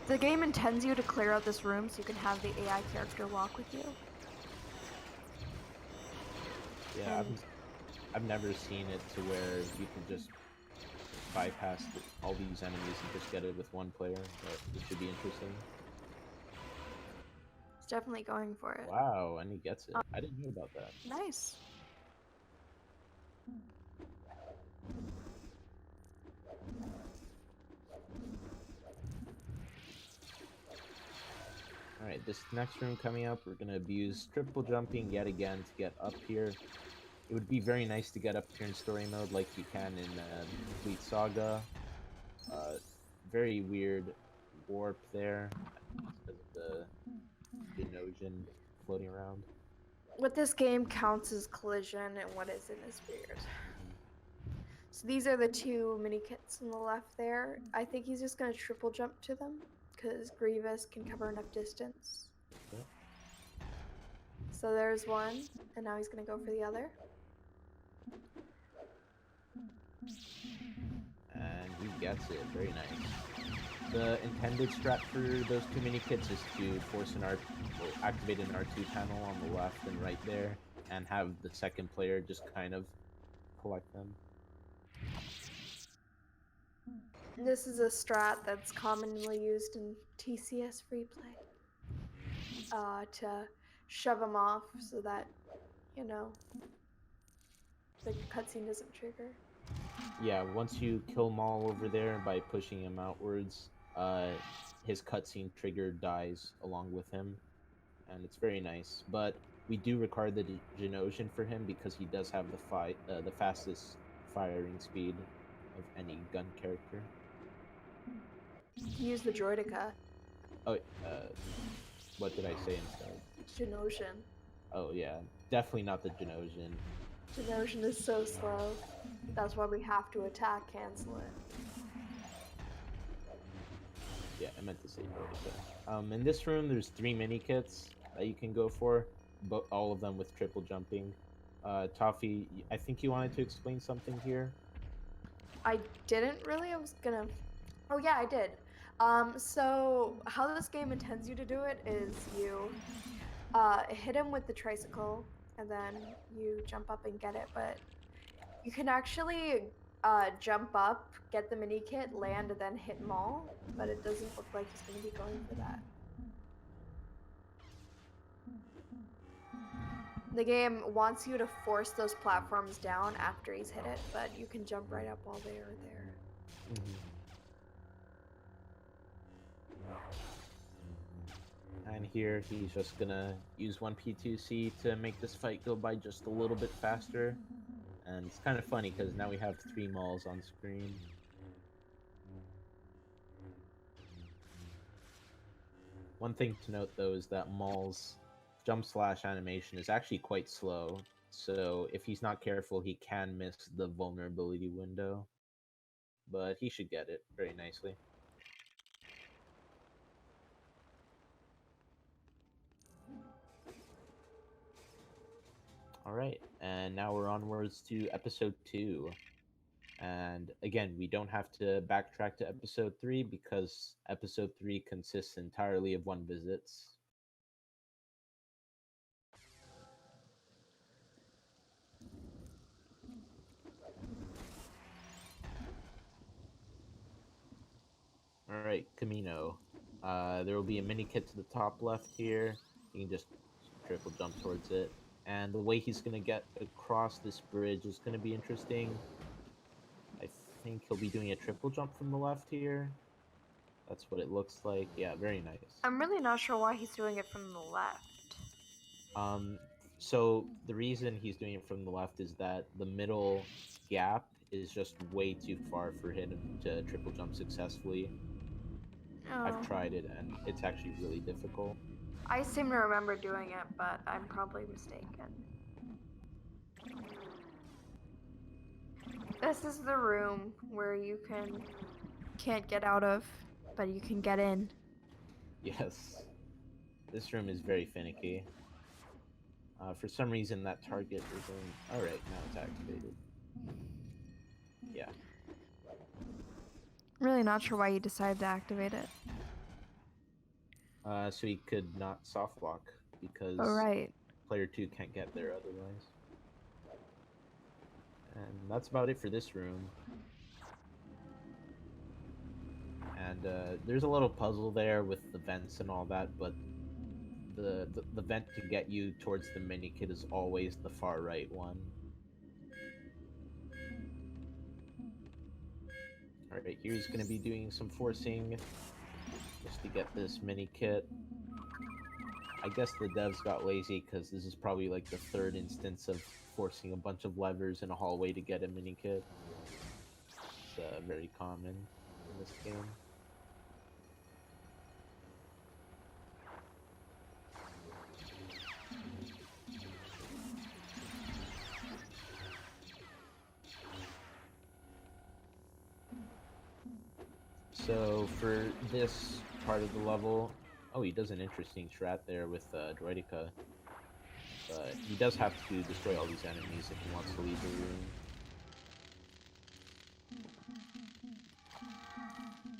The game intends you to clear out this room so you can have the AI character walk with you. Yeah, I've never seen it to where you can just bypass all these enemies and just get it with one player, but it should be interesting. He's definitely going for it. Wow, and he gets it. I didn't know about that. Nice. Alright, this next room coming up, we're going to abuse triple jumping yet again to get up here. It would be very nice to get up here in story mode like you can in Complete Saga. Very weird warp there because of the Genosian floating around. What this game counts as collision and what isn't is weird. So these are the two mini kits on the left there. I think he's just going to triple jump to them because Grievous can cover enough distance. Yep. So there's one, and now he's going to go for the other. And he gets it. Very nice. The intended strat for those two mini kits is to force an activate an R2 panel on the left and right there, and have the second player just kind of collect them. This is a strat that's commonly used in TCS free play to shove them off so that, you know, the cutscene doesn't trigger. Yeah, once you kill Maul over there by pushing him outwards, his cutscene trigger dies along with him, and it's very nice. But we do require the Genosian for him because he does have the fastest firing speed of any gun character. Use the Droidica. Oh, what did I say instead? Genosian. Oh yeah, definitely not the Genosian. Genosian is so slow. That's why we have to attack cancel it. Yeah, I meant to say Droidica. In this room, there's 3 mini kits that you can go for, but all of them with triple jumping. ThatToffee, I think you wanted to explain something here. I didn't really. I was gonna. Oh yeah, I did. So how this game intends you to do it is you hit him with the tricycle, and then you jump up and get it. But you can actually jump up, get the mini kit, land, and then hit Maul. But it doesn't look like he's gonna be going for that. The game wants you to force those platforms down after he's hit it, but you can jump right up while they are there. Mm-hmm. And here he's just gonna use 1 P2C to make this fight go by just a little bit faster. And it's kind of funny because now we have 3 Mauls on screen. One thing to note though is that Maul's jump slash animation is actually quite slow. So if he's not careful, he can miss the vulnerability window. But he should get it very nicely. Alright, and now we're onwards to episode 2. And again, we don't have to backtrack to episode 3 because episode 3 consists entirely of 1 visits. Alright, Camino. There will be a mini kit to the top left here. You can just triple jump towards it. And the way he's going to get across this bridge is going to be interesting. I think he'll be doing a triple jump from the left here. That's what it looks like. Yeah, very nice. I'm really not sure why he's doing it from the left. So the reason he's doing it from the left is that the middle gap is just way too far for him to triple jump successfully. Oh. I've tried it and it's actually really difficult. I seem to remember doing it, but I'm probably mistaken. This is the room where you can't get out of, but you can get in. Yes. This room is very finicky. For some reason, that target isn't... Alright, now it's activated. Yeah. Really not sure why you decided to activate it. So he could not soft block, because Oh, right. player 2 can't get there otherwise. And that's about it for this room. And there's a little puzzle there with the vents and all that, but the vent to get you towards the mini kit is always the far right one. Alright, here he's going to be doing some forcing just to get this mini kit. I guess the devs got lazy because this is probably like the third instance of forcing a bunch of levers in a hallway to get a mini kit. It's very common in this game. So for this part of the level, oh, he does an interesting strat there with Droidica. But he does have to destroy all these enemies if he wants to leave the room.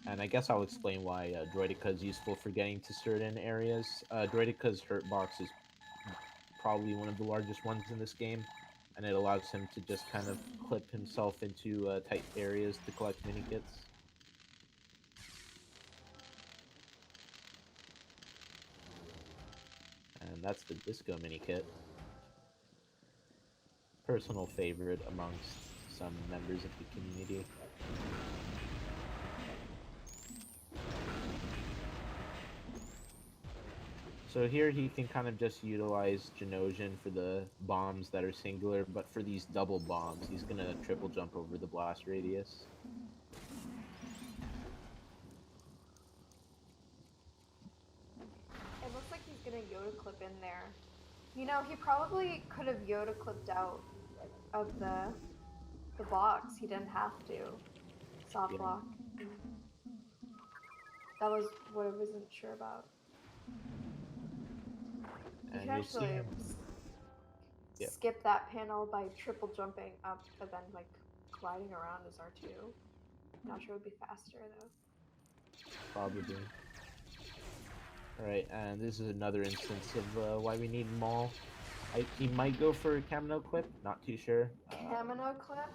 And I guess I'll explain why Droidica is useful for getting to certain areas. Droidica's hurt box is probably one of the largest ones in this game, and it allows him to just kind of clip himself into tight areas to collect mini-kits. And that's the disco mini-kit. Personal favorite amongst some members of the community. So here he can kind of just utilize Genosian for the bombs that are singular, but for these double bombs, he's gonna triple jump over the blast radius. It looks like he's gonna Yoda clip in there. You know, he probably could have Yoda clipped out of the box. He didn't have to. Soft lock. That was what I wasn't sure about. You can actually skip that panel by triple jumping up and then like gliding around as R2. Not sure it would be faster though. Probably. Alright, and this is another instance of why we need Maul. He might go for a Kamino clip, not too sure. Kamino clip?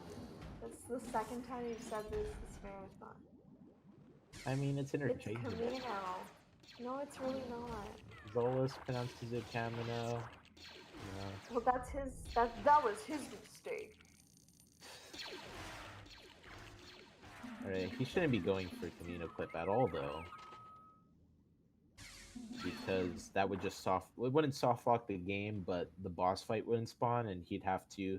That's the second time you've said this marathon. I mean, it's interchangeable. It's Kamino. No, it's really not. Zolas pronounces it Kamino. Well, that's his. That was his mistake. Alright, he shouldn't be going for Kamino clip at all, though. Because that would just it wouldn't soft lock the game, but the boss fight wouldn't spawn, and he'd have to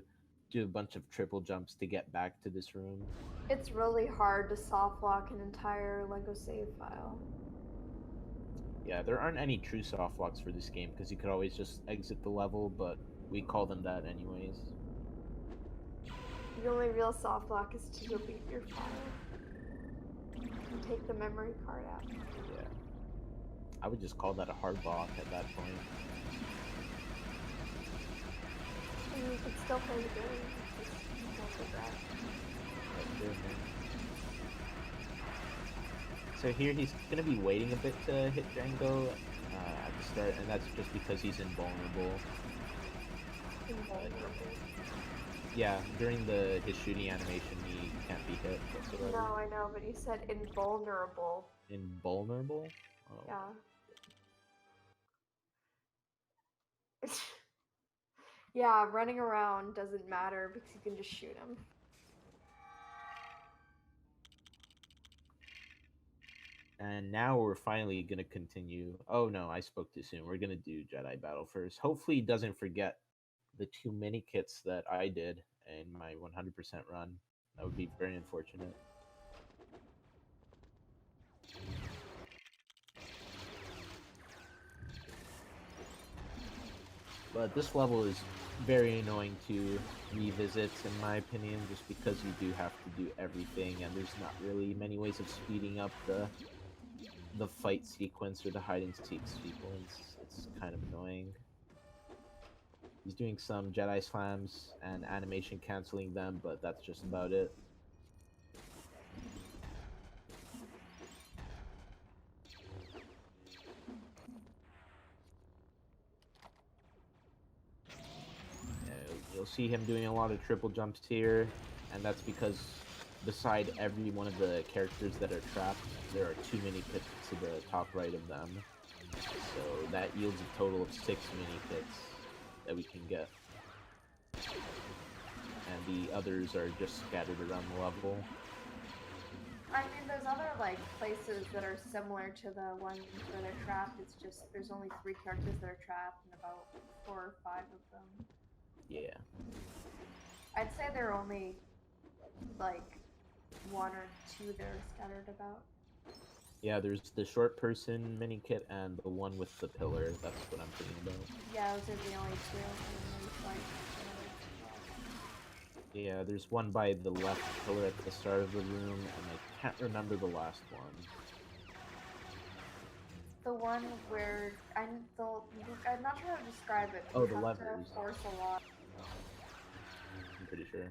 do a bunch of triple jumps to get back to this room. It's really hard to soft lock an entire LEGO save file. Yeah, there aren't any true soft locks for this game, because you could always just exit the level, but we call them that anyways. The only real soft lock is to delete your file. And take the memory card out. Yeah. I would just call that a hard lock at that point. And you could still play the game. Just don't regret. So here he's going to be waiting a bit to hit Django at the start, and that's just because he's invulnerable. Yeah, during his shooting animation, he can't be hit whatsoever. No, I know, but he said invulnerable. Invulnerable? Oh. Yeah. Yeah, running around doesn't matter because you can just shoot him. And now we're finally going to continue. Oh no, I spoke too soon. We're going to do Jedi Battle first. Hopefully he doesn't forget the 2 mini kits that I did in my 100% run. That would be very unfortunate. But this level is very annoying to revisit, in my opinion, just because you do have to do everything, and there's not really many ways of speeding up the fight sequence or the hide-and-seek sequence. It's kind of annoying. He's doing some Jedi slams and animation canceling them, but that's just about it. You'll You'll see him doing a lot of triple jumps here, and that's because beside every one of the characters that are trapped, there are 2 mini kits to the top right of them. So that yields a total of 6 mini kits that we can get. And the others are just scattered around the level. I mean, there's other like places that are similar to the ones where they're trapped. It's just there's only 3 characters that are trapped and about 4 or 5 of them. Yeah. I'd say there are only like 1 or 2 that are scattered about. Yeah, there's the short person mini kit and the one with the pillar. That's what I'm thinking about. Yeah, those are the only 2. Yeah, there's one by the left pillar at the start of the room, and I can't remember the last one. The one where I'm not sure how to describe it. Oh, You the have levers. to force a lot. I'm pretty sure.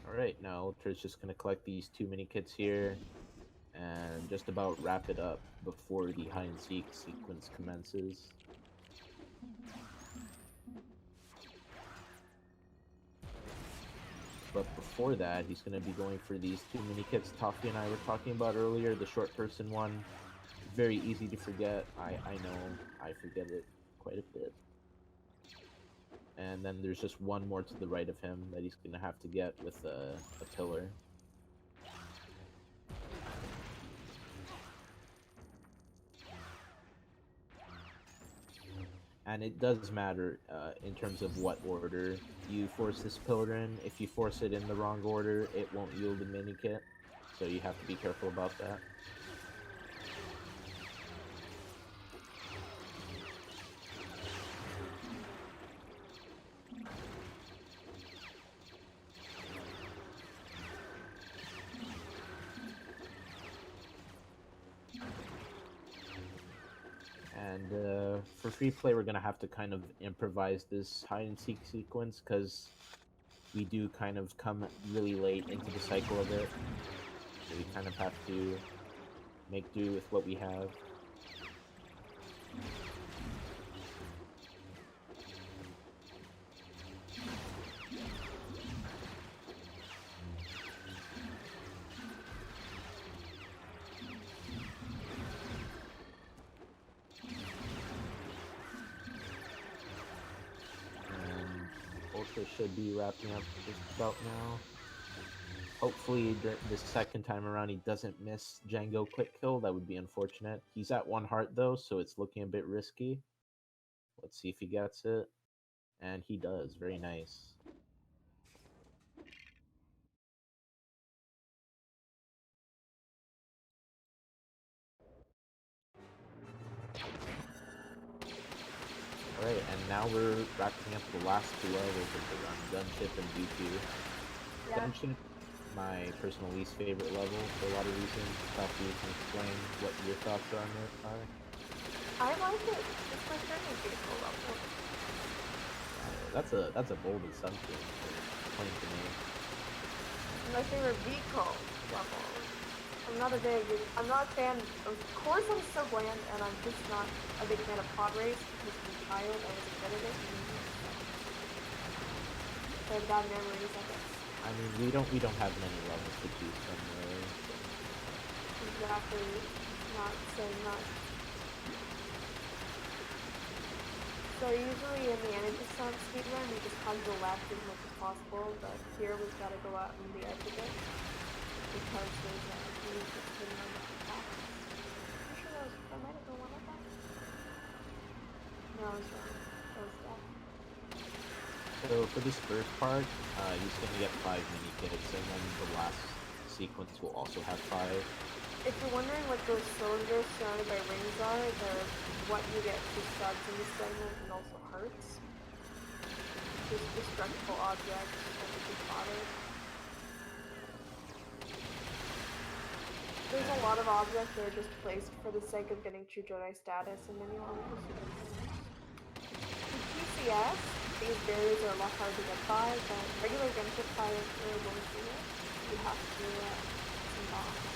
Alright, now Ultra's just gonna collect these 2 mini kits here and just about wrap it up before the hide and seek sequence commences. But before that, he's going to be going for these 2 mini kits ThatToffee and I were talking about earlier. The short person one, very easy to forget. I know I forget it quite a bit. And then there's just one more to the right of him that he's going to have to get with a pillar. And it does matter in terms of what order you force this pillar in. If you force it in the wrong order, it won't yield a mini kit. So you have to be careful about that. And for free play, we're gonna have to kind of improvise this hide and seek sequence because we do kind of come really late into the cycle of it. So we kind of have to make do with what we have. Should be wrapping up just about now. Hopefully the second time around he doesn't miss Django quick kill. That would be unfortunate. He's at 1 heart though, so it's looking a bit risky. Let's see if he gets it. And he does. Very nice. Alright, and now we're wrapping up the last 2 levels of the run, Gunship and B2. Yeah. Gunship, my personal least favorite level for a lot of reasons. ThatToffee, you can explain what your thoughts on it are. I like it. It's my favorite vehicle level. That's a bold assumption to claim to me. My favorite vehicle level. I'm not a fan. Of course, I'm so bland, and I'm just not a big fan of pod race because as a child I was afraid of it. So bad memories, I guess. I mean, we don't have many levels to choose from, really. Exactly. Not saying much. So usually in the energy stunt speedrun, we just hug the left as much as possible, but here we've got to go out on the edge of it because there's a huge spinning on the top. I'm sure that might have been one of them. No, I was wrong. That was that. So for this first part, he's gonna get 5 mini kits, and then the last sequence will also have 5. If you're wondering what those cylinders surrounded by rings are, they're what you get for studs in this segment and also hearts. Just destructible objects that you can fodder. There's a lot of objects that are just placed for the sake of getting true Jedi status in many levels. In PCS, these barriers are a lot harder to get by, but regular gunship pilots are going through it. You have to some bombs.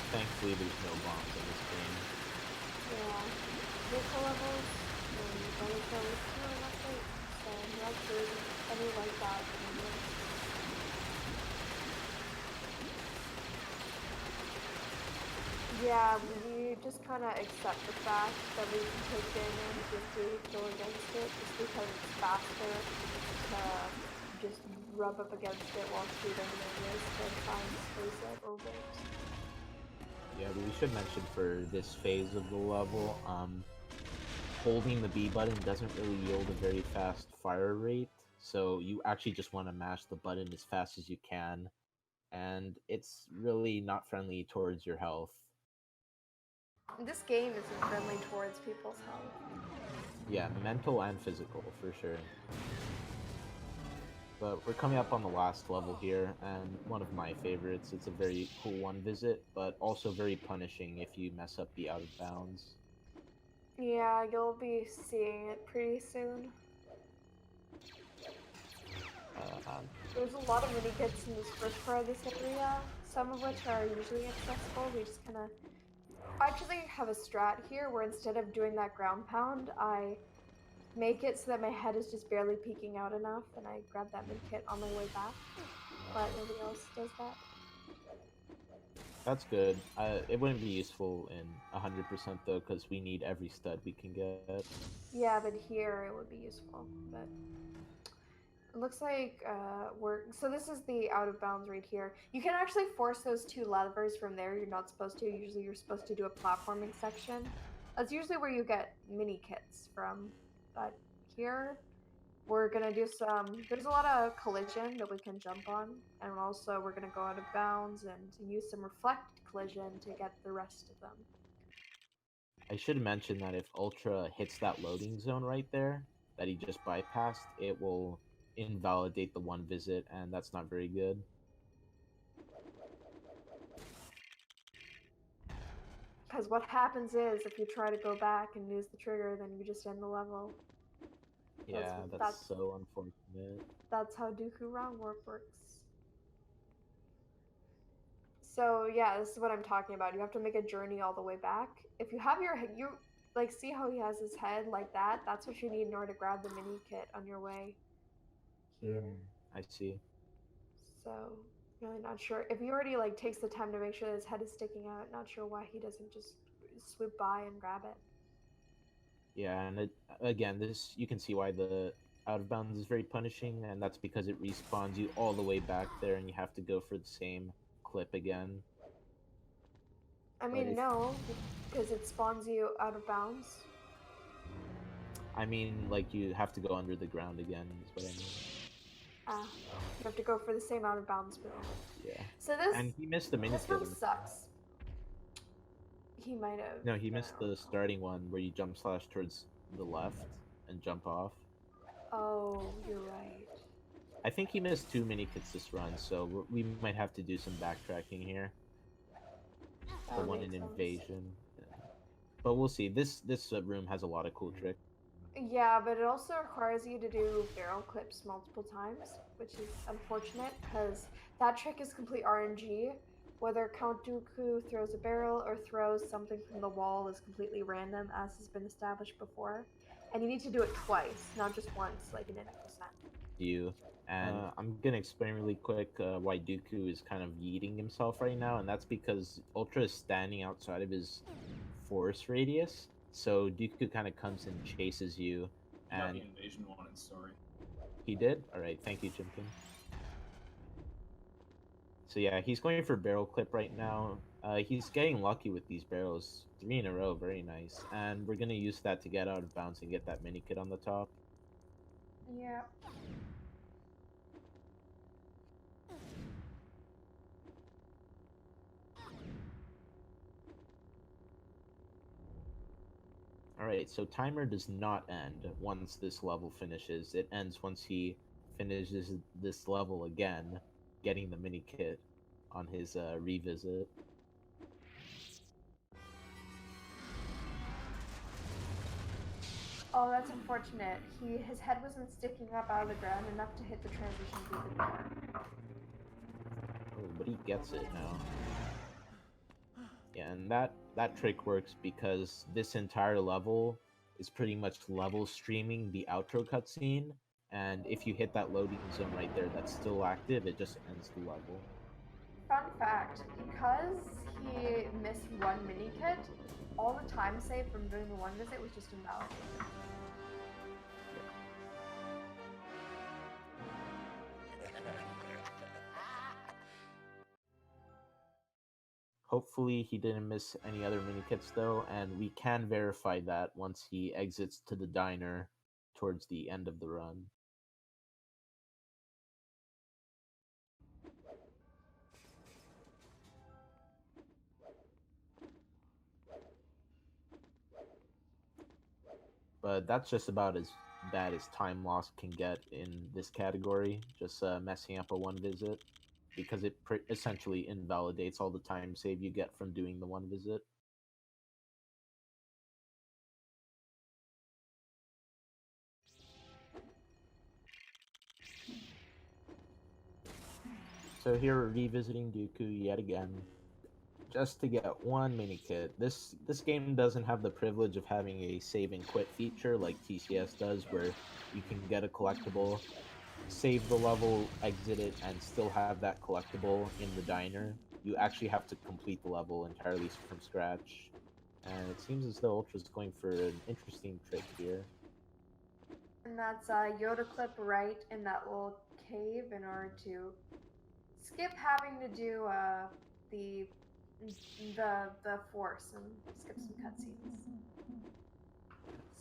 Thankfully, there's no bombs in this game. Yeah. Vehicle levels and vehicle is really not great. So not sure if any like that. Yeah, we just kind of accept the fact that we can take damage if we go against it, just because it's faster to just rub up against it while shooting than it is to try and space it or wait. Yeah, but we should mention for this phase of the level, holding the B button doesn't really yield a very fast fire rate, so you actually just want to mash the button as fast as you can, and it's really not friendly towards your health. This game isn't friendly towards people's health. Yeah, mental and physical, for sure. But we're coming up on the last level here, and one of my favorites. It's a very cool one visit, but also very punishing if you mess up the out of bounds. Yeah, you'll be seeing it pretty soon. There's a lot of mini kits in this first part of this area, some of which are usually accessible. We just kind of actually have a strat here where instead of doing that ground pound, I make it so that my head is just barely peeking out enough, and I grab that mini kit on my way back. But nobody else does that. That's good. It wouldn't be useful in 100% though, because we need every stud we can get. Yeah, but here it would be useful. But it looks like so this is the out of bounds right here. You can actually force those two levers from there. You're not supposed to. Usually you're supposed to do a platforming section. That's usually where you get mini kits from. But here we're gonna do there's a lot of collision that we can jump on, and also we're gonna go out of bounds and use some reflect collision to get the rest of them. I should mention that if Ultra hits that loading zone right there that he just bypassed, it will invalidate the one visit, and that's not very good. Because what happens is if you try to go back and use the trigger, then you just end the level. Yeah, that's so unfortunate. That's how Dooku Wrong works. So yeah, this is what I'm talking about. You have to make a journey all the way back. If you have you like see how he has his head like that? That's what you need in order to grab the mini kit on your way here. I see. So really not sure if he already like takes the time to make sure his head is sticking out. Not sure why he doesn't just swoop by and grab it. Yeah, and again, this you can see why the out of bounds is very punishing, and that's because it respawns you all the way back there, and you have to go for the same clip again. I mean, no, because it spawns you out of bounds. I mean, like you have to go under the ground again. Is what I mean. You have to go for the same out of bounds move. Yeah. So this and he missed the minute. This one sucks. He might have. No, he missed the starting one where you jump slash towards the left and jump off. Oh, you're right. I think he missed 2 mini kits this run, so we might have to do some backtracking here. The one in Invasion. But we'll see. This room has a lot of cool tricks. Yeah, but it also requires you to do barrel clips multiple times, which is unfortunate because that trick is complete RNG. Whether Count Dooku throws a barrel or throws something from the wall is completely random, as has been established before. And you need to do it twice, not just once, like in innocent. And I'm gonna explain really quick why Dooku is kind of yeeting himself right now, and that's because Ultra is standing outside of his force radius. So Dooku kind of comes and chases you, and the Invasion wanted story. He did? Alright, thank you, Jimkin. So yeah, he's going for barrel clip right now. He's getting lucky with these barrels. 3 in a row, very nice. And we're gonna use that to get out of bounds and get that mini kit on the top. Yeah. Alright, so timer does not end once this level finishes. It ends once he finishes this level again, getting the mini kit on his revisit. Oh, that's unfortunate. His head wasn't sticking up out of the ground enough to hit the transition through the door. Oh, but he gets it now. Yeah, and that trick works because this entire level is pretty much level streaming the outro cutscene, and if you hit that loading zone right there that's still active, it just ends the level. Fun fact, because he missed one mini kit, all the time saved from doing the one visit was just invalidated. Hopefully he didn't miss any other mini kits though, and we can verify that once he exits to the diner towards the end of the run. But that's just about as bad as time loss can get in this category, just messing up a one visit, because it essentially invalidates all the time save you get from doing the one visit. So here we're revisiting Dooku yet again, just to get one mini kit. This game doesn't have the privilege of having a save and quit feature like TCS does, where you can get a collectible, save the level, exit it, and still have that collectible in the diner. You actually have to complete the level entirely from scratch. And it seems as though Ultra's going for an interesting trick here. And that's Yoda clip right in that little cave in order to skip having to do the the force and skip some cutscenes.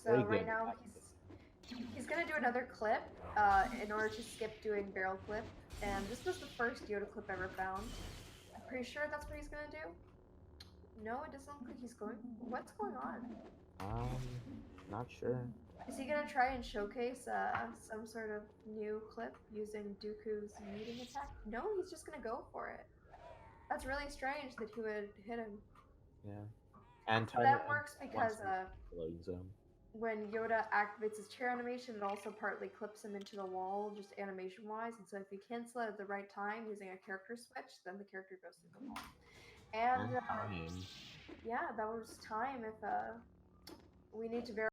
So Very right good. now he's gonna do another clip in order to skip doing barrel clip, and this was the first Yoda clip ever found. I'm pretty sure that's what he's gonna do. No, it doesn't look like he's going. What's going on? Not sure. Is he gonna try and showcase some sort of new clip using Dooku's meeting attack? No, he's just gonna go for it. That's really strange that he would hit him. Yeah. And timer That works because loading zone. when Yoda activates his chair animation, it also partly clips him into the wall, just animation wise. And so if you cancel it at the right time using a character switch, then the character goes through the wall. And time. yeah, that was time. If we need to verify